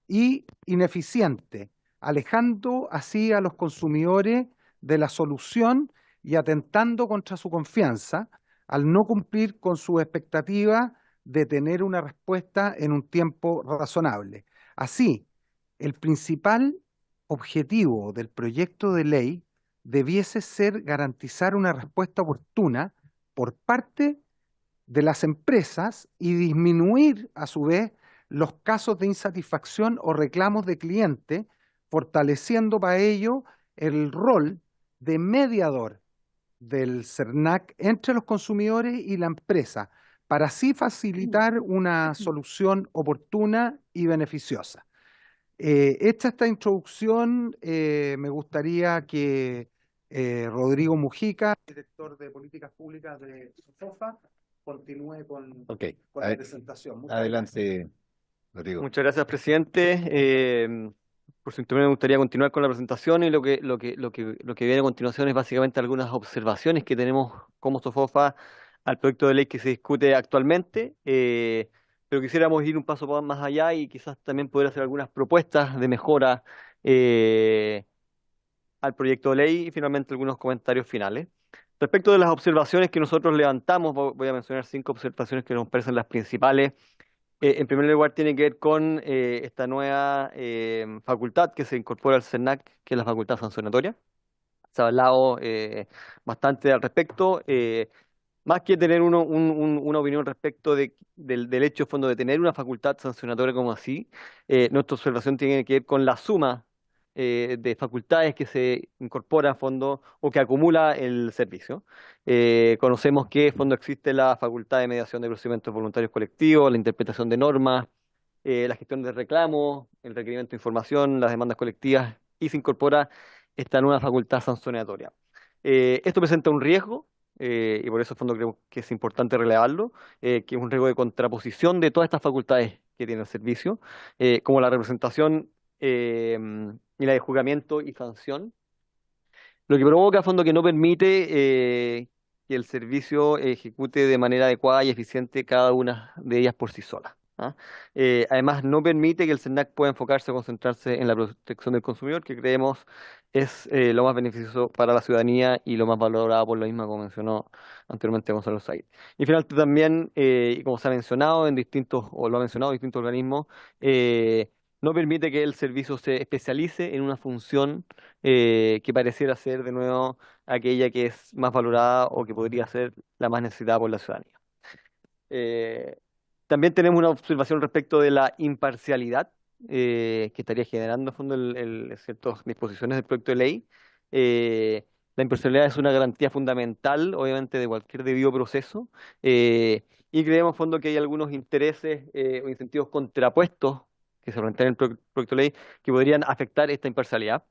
y ineficiente, alejando así a los consumidores de la solución y atentando contra su confianza al no cumplir con su expectativa de tener una respuesta en un tiempo razonable. Así, el principal objetivo del proyecto de ley debiese ser garantizar una respuesta oportuna por parte de las empresas y disminuir a su vez los casos de insatisfacción o reclamos de cliente, fortaleciendo para ello el rol de mediador del CERNAC entre los consumidores y la empresa, para así facilitar una solución oportuna y beneficiosa. Hecha esta introducción, me gustaría que Rodrigo Mujica, director de Políticas Públicas de SOFOFA, continúe con la presentación. Muchas Adelante, Rodrigo. Muchas gracias, presidente. Por su intervención me gustaría continuar con la presentación y lo que viene a continuación es básicamente algunas observaciones que tenemos como SOFOFA al proyecto de ley que se discute actualmente, pero quisiéramos ir un paso más allá y quizás también poder hacer algunas propuestas de mejora al proyecto de ley y finalmente algunos comentarios finales. Respecto de las observaciones que nosotros levantamos, voy a mencionar 5 observaciones que nos parecen las principales. En primer lugar, tiene que ver con esta nueva facultad que se incorpora al CERNAC, que es la facultad sancionatoria. Se ha hablado bastante al respecto. Más que tener una opinión respecto del hecho de fondo de tener una facultad sancionatoria como así, nuestra observación tiene que ver con la suma de facultades que se incorpora a fondo o que acumula el servicio. Conocemos que a fondo existe la facultad de mediación de procedimientos voluntarios colectivos, la interpretación de normas, la gestión de reclamos, el requerimiento de información, las demandas colectivas, y se incorpora esta nueva facultad sancionatoria. Esto presenta un riesgo, y por eso a fondo creo que es importante relevarlo, que es un riesgo de contraposición de todas estas facultades que tiene el servicio, como la representación y la de juzgamiento y sanción, lo que provoca a fondo que no permite que el servicio ejecute de manera adecuada y eficiente cada una de ellas por sí sola. ¿Ah? Además, no permite que el SERNAC pueda enfocarse o concentrarse en la protección del consumidor, que creemos es lo más beneficioso para la ciudadanía y lo más valorado por la misma, como mencionó anteriormente Gonzalo Said. Y finalmente también, y como se ha mencionado en distintos, o lo ha mencionado distintos organismos, no permite que el servicio se especialice en una función que pareciera ser de nuevo aquella que es más valorada o que podría ser la más necesitada por la ciudadanía. También tenemos una observación respecto de la imparcialidad que estaría generando en fondo ciertas disposiciones del proyecto de ley. La imparcialidad es una garantía fundamental, obviamente, de cualquier debido proceso, y creemos en fondo que hay algunos intereses o incentivos contrapuestos que se plantean en el proyecto de ley que podrían afectar esta imparcialidad.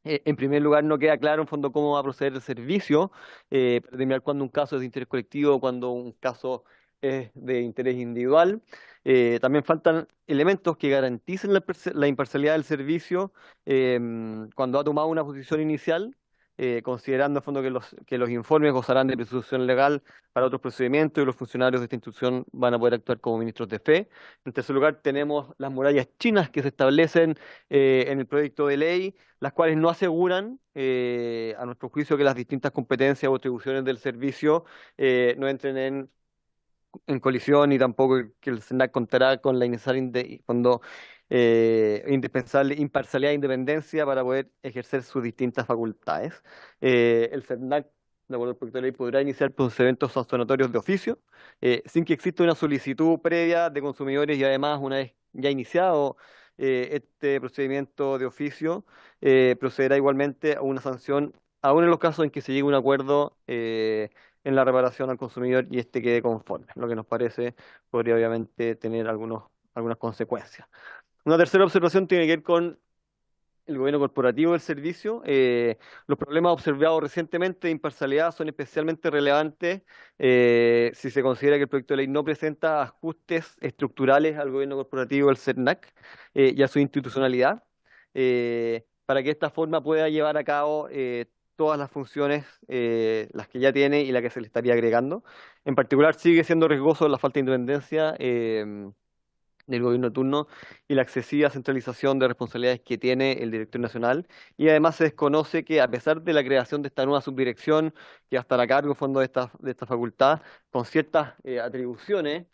En primer lugar, no queda claro en fondo cómo va a proceder el servicio para determinar cuándo un caso es de interés colectivo o cuándo un caso es de interés individual. También faltan elementos que garanticen la imparcialidad del servicio cuando ha tomado una posición inicial, considerando en fondo que los informes gozarán de presunción legal para otros procedimientos y los funcionarios de esta institución van a poder actuar como ministros de fe. En tercer lugar, tenemos las murallas chinas que se establecen en el proyecto de ley, las cuales no aseguran, a nuestro juicio, que las distintas competencias o atribuciones del servicio no entren en colisión y tampoco que el SERNAC contará con la indispensable imparcialidad e independencia para poder ejercer sus distintas facultades. El SERNAC, de acuerdo al proyecto de ley, podrá iniciar procedimientos sancionatorios de oficio sin que exista una solicitud previa de consumidores y además, una vez ya iniciado este procedimiento de oficio, procederá igualmente a una sanción, aún en los casos en que se llegue a un acuerdo en la reparación al consumidor y este quede conforme. Lo que nos parece podría obviamente tener algunas consecuencias. Una tercera observación tiene que ver con el gobierno corporativo del servicio. Los problemas observados recientemente de imparcialidad son especialmente relevantes si se considera que el proyecto de ley no presenta ajustes estructurales al gobierno corporativo del SERNAC y a su institucionalidad, para que esta forma pueda llevar a cabo todas las funciones, las que ya tiene y las que se le estaría agregando. En particular, sigue siendo riesgoso la falta de independencia del gobierno de turno y la excesiva centralización de responsabilidades que tiene el director nacional. Y además se desconoce que, a pesar de la creación de esta nueva subdirección que va a estar a cargo, en fondo, de esta facultad, con ciertas atribuciones,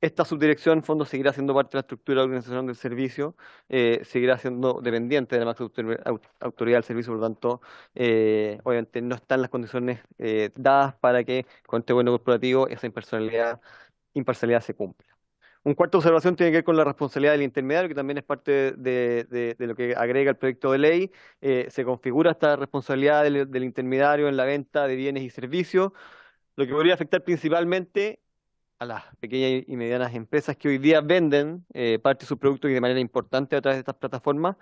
esta subdirección, en fondo, seguirá siendo parte de la estructura de organización del servicio, seguirá siendo dependiente de la máxima autoridad del servicio, por lo tanto, obviamente no están las condiciones dadas para que con este gobierno corporativo esa imparcialidad se cumpla. Un cuarta observación tiene que ver con la responsabilidad del intermediario, que también es parte de lo que agrega el proyecto de ley. Se configura esta responsabilidad del intermediario en la venta de bienes y servicios, lo que podría afectar principalmente a las pequeñas y medianas empresas que hoy día venden parte de sus productos y de manera importante a través de estas plataformas.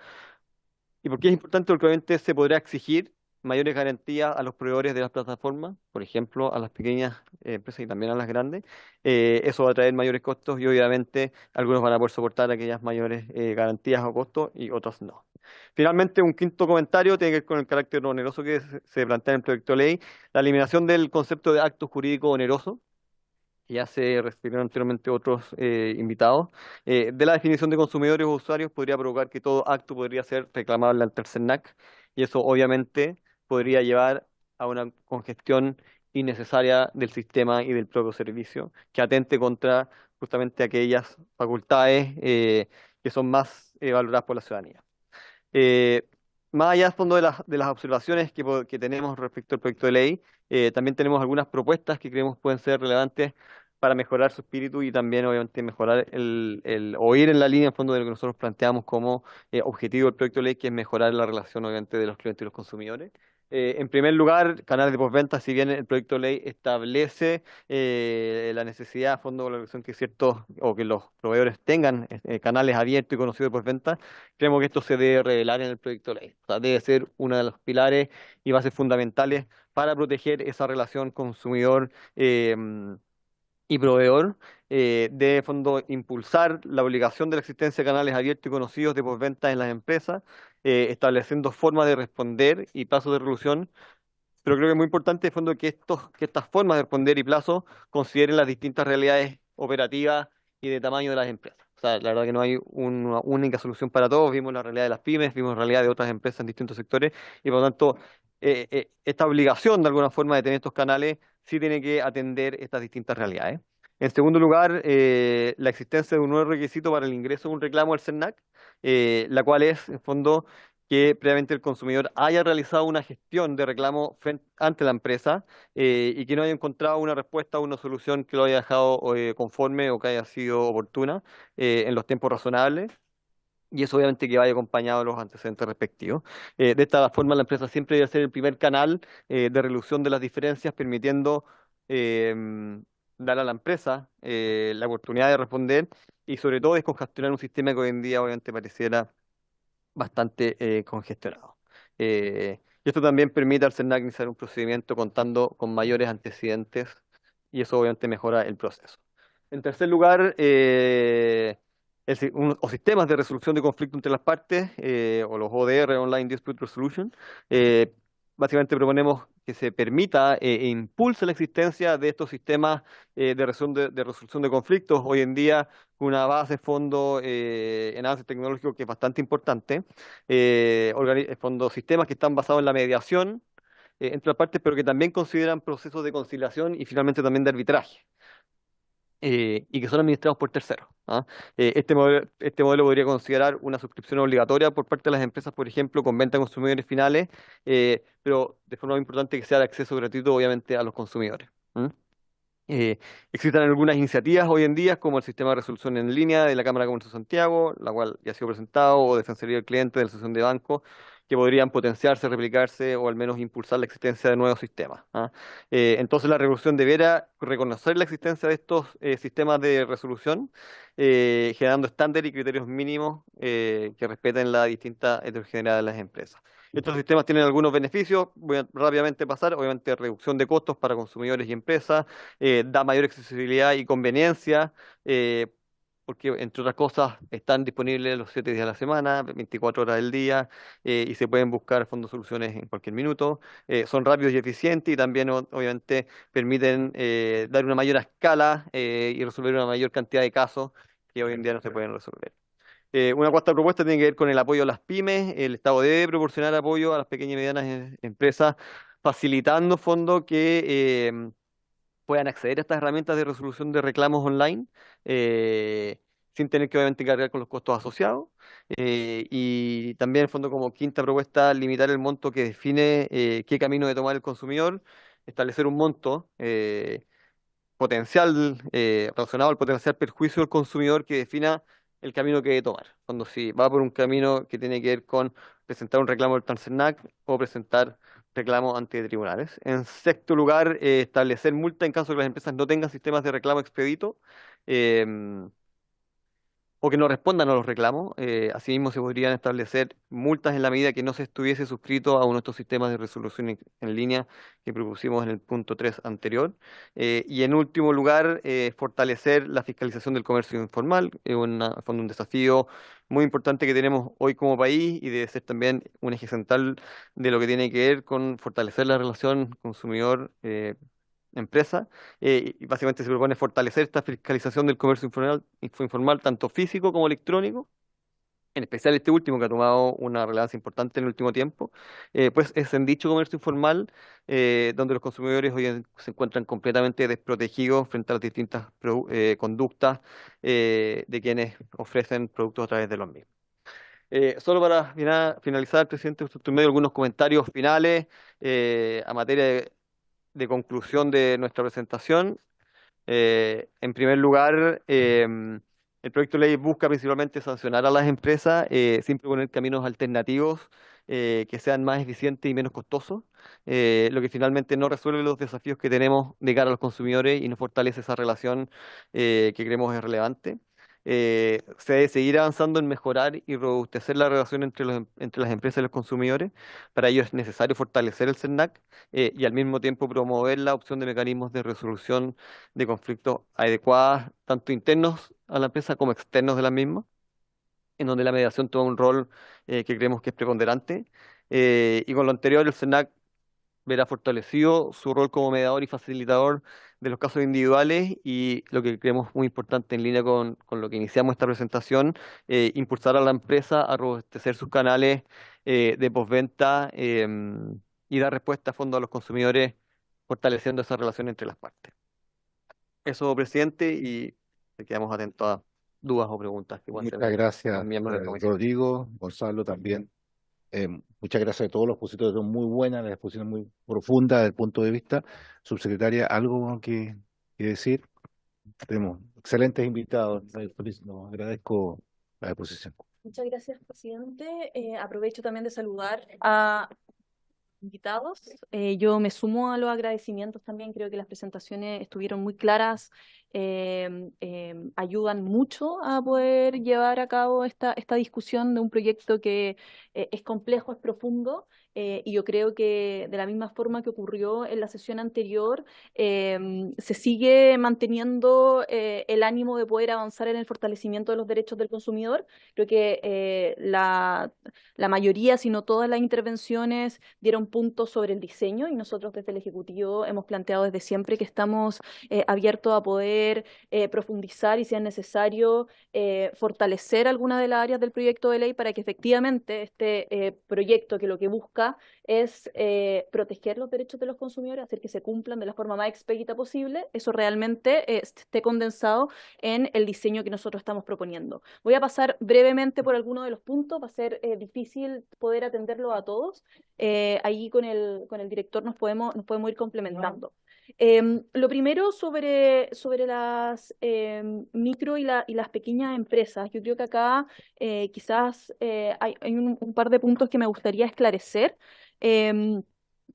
¿Y por qué es importante? Porque obviamente se podrá exigir mayores garantías a los proveedores de las plataformas, por ejemplo, a las pequeñas empresas y también a las grandes. Eso va a traer mayores costos y obviamente algunos van a poder soportar aquellas mayores garantías o costos y otros no. Finalmente, un quinto comentario tiene que ver con el carácter oneroso que se plantea en el proyecto de ley, la eliminación del concepto de acto jurídico oneroso, que ya se refirieron anteriormente otros invitados, de la definición de consumidores o usuarios, podría provocar que todo acto podría ser reclamable ante el SERNAC, y eso obviamente podría llevar a una congestión innecesaria del sistema y del propio servicio, que atente contra justamente aquellas facultades que son más valoradas por la ciudadanía. Más allá, a fondo, de las observaciones que tenemos respecto al proyecto de ley, también tenemos algunas propuestas que creemos pueden ser relevantes para mejorar su espíritu y también, obviamente, mejorar o ir en la línea, en fondo, de lo que nosotros planteamos como objetivo del proyecto de ley, que es mejorar la relación, obviamente, de los clientes y los consumidores. En primer lugar, canales de postventa. Si bien el proyecto de ley establece la necesidad, a fondo, de la relación que que los proveedores tengan canales abiertos y conocidos de postventa, creemos que esto se debe revelar en el proyecto de ley. O sea, debe ser uno de los pilares y bases fundamentales para proteger esa relación consumidor y proveedor, de fondo impulsar la obligación de la existencia de canales abiertos y conocidos de postventa en las empresas, estableciendo formas de responder y plazos de resolución. Pero creo que es muy importante, de fondo, que estas formas de responder y plazos consideren las distintas realidades operativas y de tamaño de las empresas. O sea, la verdad que no hay una única solución para todos. Vimos la realidad de las pymes, vimos la realidad de otras empresas en distintos sectores y, por lo tanto, esta obligación, de alguna forma, de tener estos canales sí tiene que atender estas distintas realidades. En segundo lugar, la existencia de un nuevo requisito para el ingreso de un reclamo al CERNAC, la cual es, en fondo, que previamente el consumidor haya realizado una gestión de reclamo ante la empresa y que no haya encontrado una respuesta o una solución que lo haya dejado conforme o que haya sido oportuna en los tiempos razonables. Y eso obviamente que vaya acompañado de los antecedentes respectivos. De esta forma, la empresa siempre debe ser el primer canal de resolución de las diferencias, permitiendo dar a la empresa la oportunidad de responder y sobre todo descongestionar un sistema que hoy en día obviamente pareciera bastante congestionado. Y esto también permite al CERNAC iniciar un procedimiento contando con mayores antecedentes y eso obviamente mejora el proceso. En tercer lugar, o sistemas de resolución de conflicto entre las partes, o los ODR, Online Dispute Resolution. Básicamente proponemos que se permita e impulse la existencia de estos sistemas de resolución de conflictos. Hoy en día, una base de fondo en avances tecnológicos que es bastante importante, sistemas que están basados en la mediación entre las partes, pero que también consideran procesos de conciliación y finalmente también de arbitraje. Y que son administrados por terceros. ¿Ah? Este modelo podría considerar una suscripción obligatoria por parte de las empresas, por ejemplo, con venta a consumidores finales, pero de forma muy importante que sea de acceso gratuito, obviamente, a los consumidores. Existen algunas iniciativas hoy en día, como el sistema de resolución en línea de la Cámara de Comercio de Santiago, la cual ya ha sido presentado, o Defensoría del Cliente de la Asociación de Bancos, que podrían potenciarse, replicarse o al menos impulsar la existencia de nuevos sistemas. ¿Ah? Entonces la regulación deberá reconocer la existencia de estos sistemas de resolución, generando estándares y criterios mínimos que respeten la distinta heterogeneidad de las empresas. Estos sistemas tienen algunos beneficios, voy a rápidamente pasar, obviamente reducción de costos para consumidores y empresas, da mayor accesibilidad y conveniencia, porque entre otras cosas están disponibles los 7 días de la semana, 24 horas del día, y se pueden buscar fondos soluciones en cualquier minuto. Son rápidos y eficientes y también obviamente permiten dar una mayor escala y resolver una mayor cantidad de casos que hoy en día no se pueden resolver. Una cuarta propuesta tiene que ver con el apoyo a las pymes. El Estado debe proporcionar apoyo a las pequeñas y medianas empresas, facilitando fondos que puedan acceder a estas herramientas de resolución de reclamos online, sin tener que obviamente cargar con los costos asociados. Y también, en fondo, como quinta propuesta, limitar el monto que define qué camino debe tomar el consumidor, establecer un monto potencial, relacionado al potencial perjuicio del consumidor que defina el camino que debe tomar. Cuando si va por un camino que tiene que ver con presentar un reclamo al CERNAC o presentar reclamo ante tribunales. En sexto lugar, establecer multa en caso de que las empresas no tengan sistemas de reclamo expedito o que no respondan a los reclamos. Asimismo, se podrían establecer multas en la medida que no se estuviese suscrito a uno de estos sistemas de resolución en línea que propusimos en el punto 3 anterior. Y en último lugar, fortalecer la fiscalización del comercio informal. Es un desafío muy importante que tenemos hoy como país y debe ser también un eje central de lo que tiene que ver con fortalecer la relación consumidor empresa, y básicamente se propone fortalecer esta fiscalización del comercio informal tanto físico como electrónico, en especial este último que ha tomado una relevancia importante en el último tiempo, pues es en dicho comercio informal donde los consumidores hoy se encuentran completamente desprotegidos frente a las distintas conductas de quienes ofrecen productos a través de los mismos. Solo para finalizar, presidente, usted medio algunos comentarios finales a materia de conclusión de nuestra presentación. En primer lugar, el proyecto de ley busca principalmente sancionar a las empresas sin proponer caminos alternativos que sean más eficientes y menos costosos, lo que finalmente no resuelve los desafíos que tenemos de cara a los consumidores y no fortalece esa relación que creemos es relevante. se debe seguir avanzando en mejorar y robustecer la relación entre las empresas y los consumidores. Para ello es necesario fortalecer el CERNAC y al mismo tiempo promover la opción de mecanismos de resolución de conflictos adecuadas, tanto internos a la empresa como externos de la misma, en donde la mediación toma un rol que creemos que es preponderante. Y con lo anterior, el CERNAC verá fortalecido su rol como mediador y facilitador de los casos individuales y lo que creemos muy importante en línea con lo que iniciamos esta presentación, impulsar a la empresa a robustecer sus canales de postventa y dar respuesta a fondo a los consumidores, fortaleciendo esa relación entre las partes. Eso, presidente, y quedamos atentos a dudas o preguntas que puedan Muchas tener gracias, los miembros de la comisión. Rodrigo, Gonzalo también. Muchas gracias a todos los expositores, son muy buenas, las exposiciones muy profundas desde el punto de vista. Subsecretaria, ¿algo que decir? Tenemos excelentes invitados, nos agradezco la exposición. Muchas gracias, presidente. Aprovecho también de saludar a invitados. Yo me sumo a los agradecimientos también. Creo que las presentaciones estuvieron muy claras, ayudan mucho a poder llevar a cabo esta discusión de un proyecto que es complejo, es profundo. Y yo creo que de la misma forma que ocurrió en la sesión anterior, se sigue manteniendo el ánimo de poder avanzar en el fortalecimiento de los derechos del consumidor. Creo que la mayoría, si no todas las intervenciones, dieron puntos sobre el diseño y nosotros desde el Ejecutivo hemos planteado desde siempre que estamos abiertos a poder profundizar y, si es necesario, fortalecer algunas de las áreas del proyecto de ley para que efectivamente este proyecto, que lo que busca es proteger los derechos de los consumidores, hacer que se cumplan de la forma más expedita posible, eso realmente esté condensado en el diseño que nosotros estamos proponiendo. Voy a pasar brevemente por algunos de los puntos, va a ser difícil poder atenderlo a todos. Ahí con el director nos podemos ir complementando. Lo primero sobre las micro y las pequeñas empresas. Yo creo que acá quizás hay un par de puntos que me gustaría esclarecer.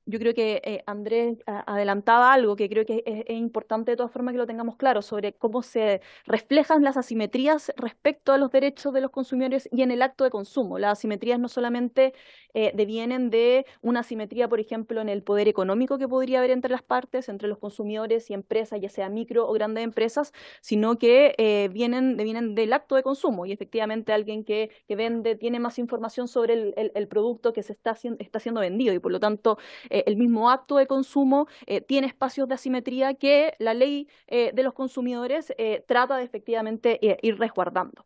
Yo creo que Andrés adelantaba algo que creo que es importante de todas formas que lo tengamos claro sobre cómo se reflejan las asimetrías respecto a los derechos de los consumidores y en el acto de consumo. Las asimetrías no solamente devienen de una asimetría, por ejemplo, en el poder económico que podría haber entre las partes, entre los consumidores y empresas, ya sea micro o grandes empresas, sino que devienen del acto de consumo. Y efectivamente alguien que vende tiene más información sobre el producto que se está siendo vendido y por lo tanto el mismo acto de consumo tiene espacios de asimetría que la ley de los consumidores trata de efectivamente ir resguardando.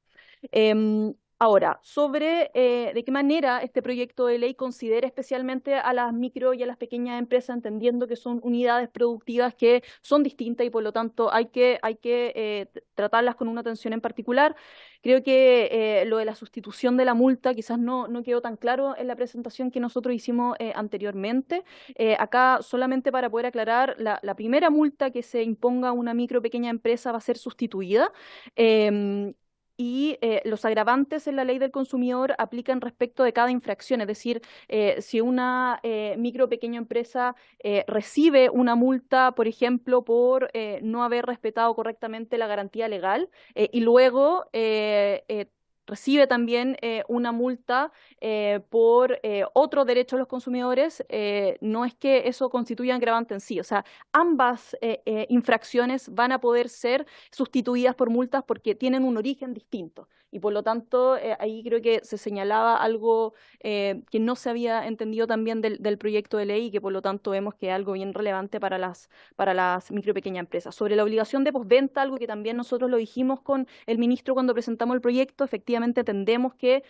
Ahora, sobre de qué manera este proyecto de ley considera especialmente a las micro y a las pequeñas empresas, entendiendo que son unidades productivas que son distintas y por lo tanto hay que tratarlas con una atención en particular. Creo que lo de la sustitución de la multa quizás no quedó tan claro en la presentación que nosotros hicimos anteriormente. Acá, solamente para poder aclarar, la primera multa que se imponga a una micro o pequeña empresa va a ser sustituida. Y los agravantes en la ley del consumidor aplican respecto de cada infracción, es decir, si una micro o pequeña empresa recibe una multa, por ejemplo, por no haber respetado correctamente la garantía legal y luego recibe también una multa por otro derecho de los consumidores, no es que eso constituya agravante en sí. O sea, ambas infracciones van a poder ser sustituidas por multas porque tienen un origen distinto. Y por lo tanto, ahí creo que se señalaba algo que no se había entendido también del proyecto de ley y que por lo tanto vemos que es algo bien relevante para las micro y pequeñas empresas. Sobre la obligación de postventa, algo que también nosotros lo dijimos con el ministro cuando presentamos el proyecto, efectivamente entendemos que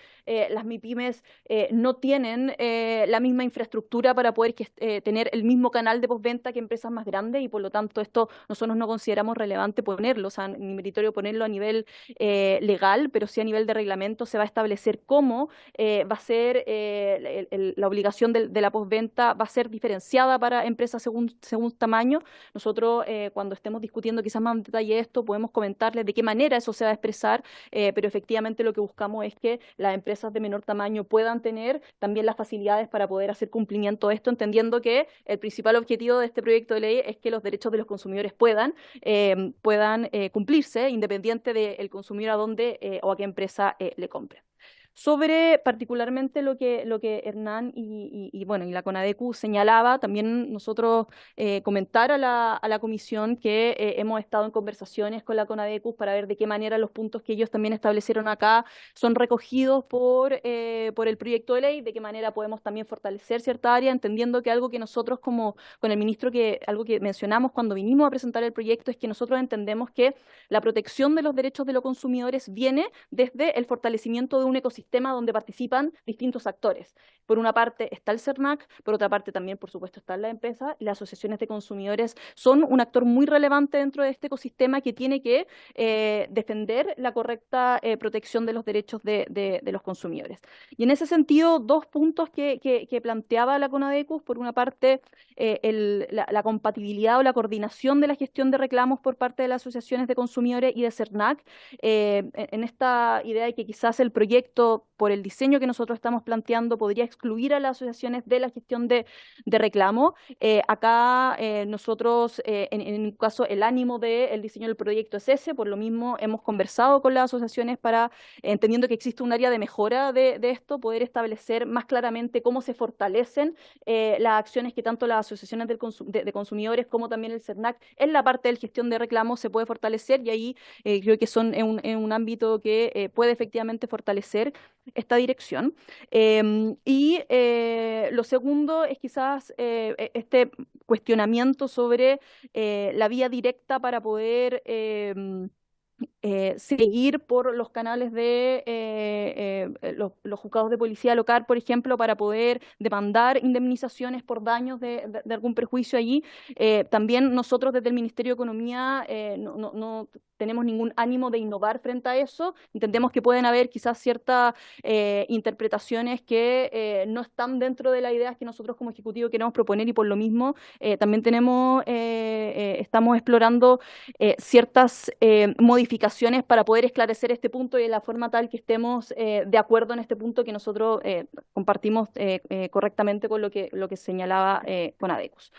las MIPYMES no tienen la misma infraestructura para poder tener el mismo canal de postventa que empresas más grandes y por lo tanto esto nosotros no consideramos relevante ponerlo, o sea, ni meritorio ponerlo a nivel legal, pero sí a nivel de reglamento se va a establecer cómo va a ser la obligación de la postventa va a ser diferenciada para empresas según tamaño. Nosotros cuando estemos discutiendo quizás más en detalle esto, podemos comentarles de qué manera eso se va a expresar, pero efectivamente lo que buscamos es que las empresas de menor tamaño puedan tener también las facilidades para poder hacer cumplimiento de esto, entendiendo que el principal objetivo de este proyecto de ley es que los derechos de los consumidores puedan cumplirse, independiente del consumidor a dónde o a qué empresa le compre. Sobre particularmente lo que Hernán y la CONADECU señalaba, también nosotros comentar a la comisión que hemos estado en conversaciones con la CONADECU para ver de qué manera los puntos que ellos también establecieron acá son recogidos por el proyecto de ley, de qué manera podemos también fortalecer cierta área, entendiendo que algo que nosotros como con el ministro, algo que mencionamos cuando vinimos a presentar el proyecto es que nosotros entendemos que la protección de los derechos de los consumidores viene desde el fortalecimiento de un ecosistema donde participan distintos actores. Por una parte está el CERNAC, por otra parte también, por supuesto, están las empresas y las asociaciones de consumidores son un actor muy relevante dentro de este ecosistema que tiene que defender la correcta protección de los derechos de los consumidores. Y en ese sentido, dos puntos que planteaba la CONADECU, por una parte, la compatibilidad o la coordinación de la gestión de reclamos por parte de las asociaciones de consumidores y de CERNAC, en esta idea de que quizás el proyecto, por el diseño que nosotros estamos planteando, podría excluir a las asociaciones de la gestión de reclamo. Acá nosotros, en un caso, el ánimo del diseño del proyecto es ese, por lo mismo hemos conversado con las asociaciones para, entendiendo que existe un área de mejora de esto, poder establecer más claramente cómo se fortalecen las acciones que tanto las asociaciones de consumidores como también el CERNAC en la parte de la gestión de reclamos se puede fortalecer, y ahí creo que son en un ámbito que puede efectivamente fortalecer esta dirección. Lo segundo es quizás este cuestionamiento sobre la vía directa para poder seguir por los canales de los juzgados de policía local, por ejemplo, para poder demandar indemnizaciones por daños de algún perjuicio allí. También nosotros desde el Ministerio de Economía no tenemos ningún ánimo de innovar frente a eso. Entendemos que pueden haber quizás ciertas interpretaciones que no están dentro de las ideas que nosotros como Ejecutivo queremos proponer, y por lo mismo también estamos explorando ciertas modificaciones para poder esclarecer este punto y de la forma tal que estemos de acuerdo en este punto que nosotros compartimos correctamente con lo que señalaba CONADECUS.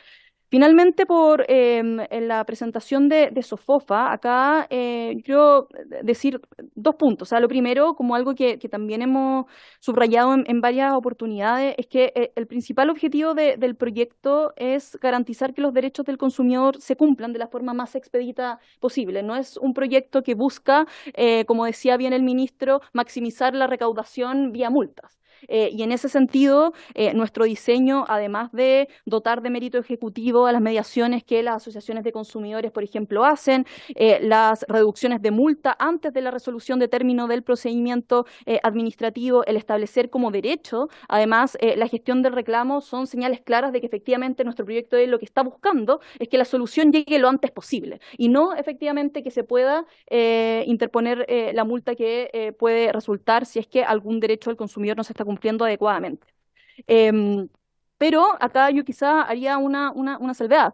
Finalmente, en la presentación de SOFOFA, acá quiero decir dos puntos. O sea, lo primero, como algo que también hemos subrayado en varias oportunidades, es que el principal objetivo del proyecto es garantizar que los derechos del consumidor se cumplan de la forma más expedita posible. No es un proyecto que busca, como decía bien el ministro, maximizar la recaudación vía multas. Y en ese sentido, nuestro diseño, además de dotar de mérito ejecutivo a las mediaciones que las asociaciones de consumidores, por ejemplo, hacen, las reducciones de multa antes de la resolución de término del procedimiento administrativo, el establecer como derecho, además, la gestión del reclamo, son señales claras de que efectivamente nuestro proyecto de ley lo que está buscando es que la solución llegue lo antes posible y no efectivamente que se pueda interponer la multa que puede resultar si es que algún derecho del consumidor no se está cumpliendo adecuadamente. Pero acá yo quizá haría una salvedad.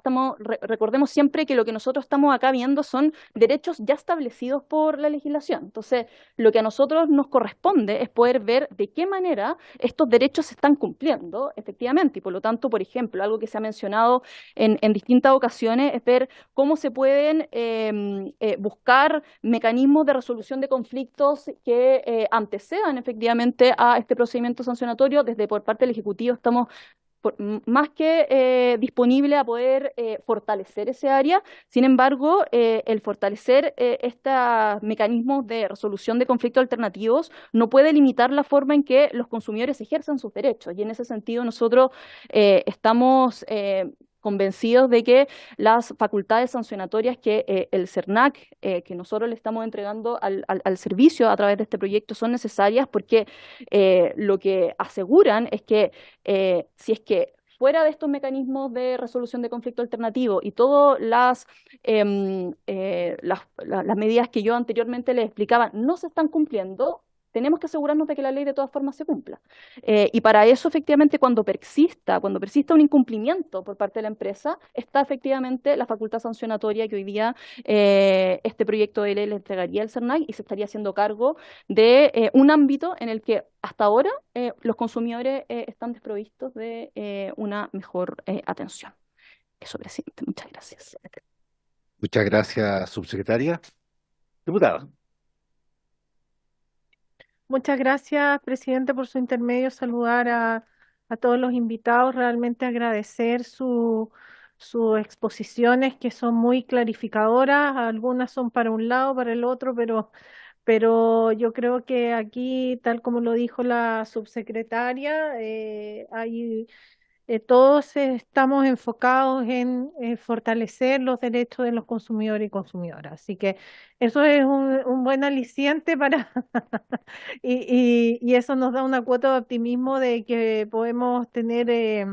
Recordemos siempre que lo que nosotros estamos acá viendo son derechos ya establecidos por la legislación. Entonces, lo que a nosotros nos corresponde es poder ver de qué manera estos derechos se están cumpliendo efectivamente. Y por lo tanto, por ejemplo, algo que se ha mencionado en distintas ocasiones es ver cómo se pueden buscar mecanismos de resolución de conflictos que antecedan efectivamente a este procedimiento sancionatorio. Desde por parte del Ejecutivo estamos más que disponible a poder fortalecer ese área. Sin embargo, el fortalecer estos mecanismos de resolución de conflictos alternativos no puede limitar la forma en que los consumidores ejerzan sus derechos. Y en ese sentido nosotros estamos convencidos de que las facultades sancionatorias que el CERNAC, que nosotros le estamos entregando al servicio a través de este proyecto, son necesarias porque lo que aseguran es que si es que fuera de estos mecanismos de resolución de conflicto alternativo y todas las medidas que yo anteriormente les explicaba no se están cumpliendo, tenemos que asegurarnos de que la ley de todas formas se cumpla. Y para eso, efectivamente, cuando persista un incumplimiento por parte de la empresa, está efectivamente la facultad sancionatoria que hoy día este proyecto de ley le entregaría al SERNAC y se estaría haciendo cargo de un ámbito en el que hasta ahora los consumidores están desprovistos de una mejor atención. Eso, presidente. Muchas gracias. Muchas gracias, subsecretaria. Diputada. Muchas gracias, presidente, por su intermedio. Saludar a todos los invitados, realmente agradecer sus exposiciones que son muy clarificadoras. Algunas son para un lado, para el otro, pero yo creo que aquí, tal como lo dijo la subsecretaria, todos estamos enfocados en fortalecer los derechos de los consumidores y consumidoras. Así que eso es un buen aliciente para y eso nos da una cuota de optimismo de que podemos tener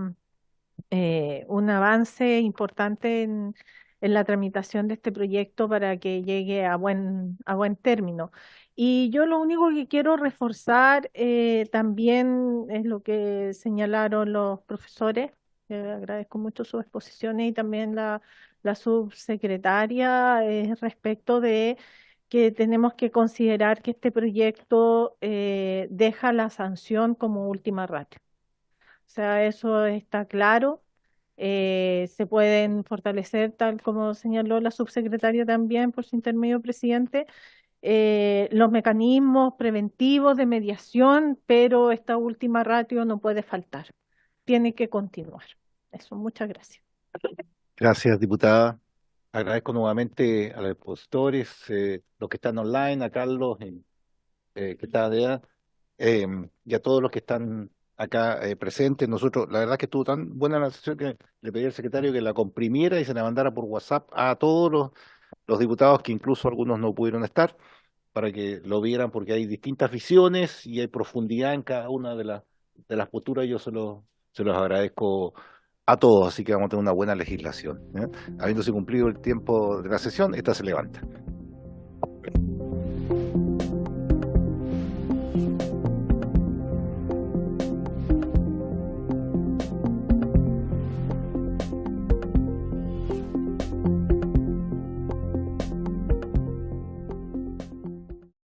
un avance importante en la tramitación de este proyecto para que llegue a buen término. Y yo lo único que quiero reforzar también es lo que señalaron los profesores. Agradezco mucho sus exposiciones y también la subsecretaria respecto de que tenemos que considerar que este proyecto deja la sanción como última ratio. O sea, eso está claro. Se pueden fortalecer, tal como señaló la subsecretaria también por su intermedio, presidente, los mecanismos preventivos de mediación, pero esta última ratio no puede faltar. Tiene que continuar. Eso, muchas gracias. Gracias, diputada. Agradezco nuevamente a los expositores, los que están online, a Carlos, que está allá, y a todos los que están acá presentes. Nosotros, la verdad que estuvo tan buena la sesión que le pedí al secretario que la comprimiera y se la mandara por WhatsApp a todos los diputados, que incluso algunos no pudieron estar, para que lo vieran, porque hay distintas visiones y hay profundidad en cada una de las posturas. Yo se los agradezco a todos, así que vamos a tener una buena legislación, ¿eh? Habiéndose cumplido el tiempo de la sesión, esta se levanta.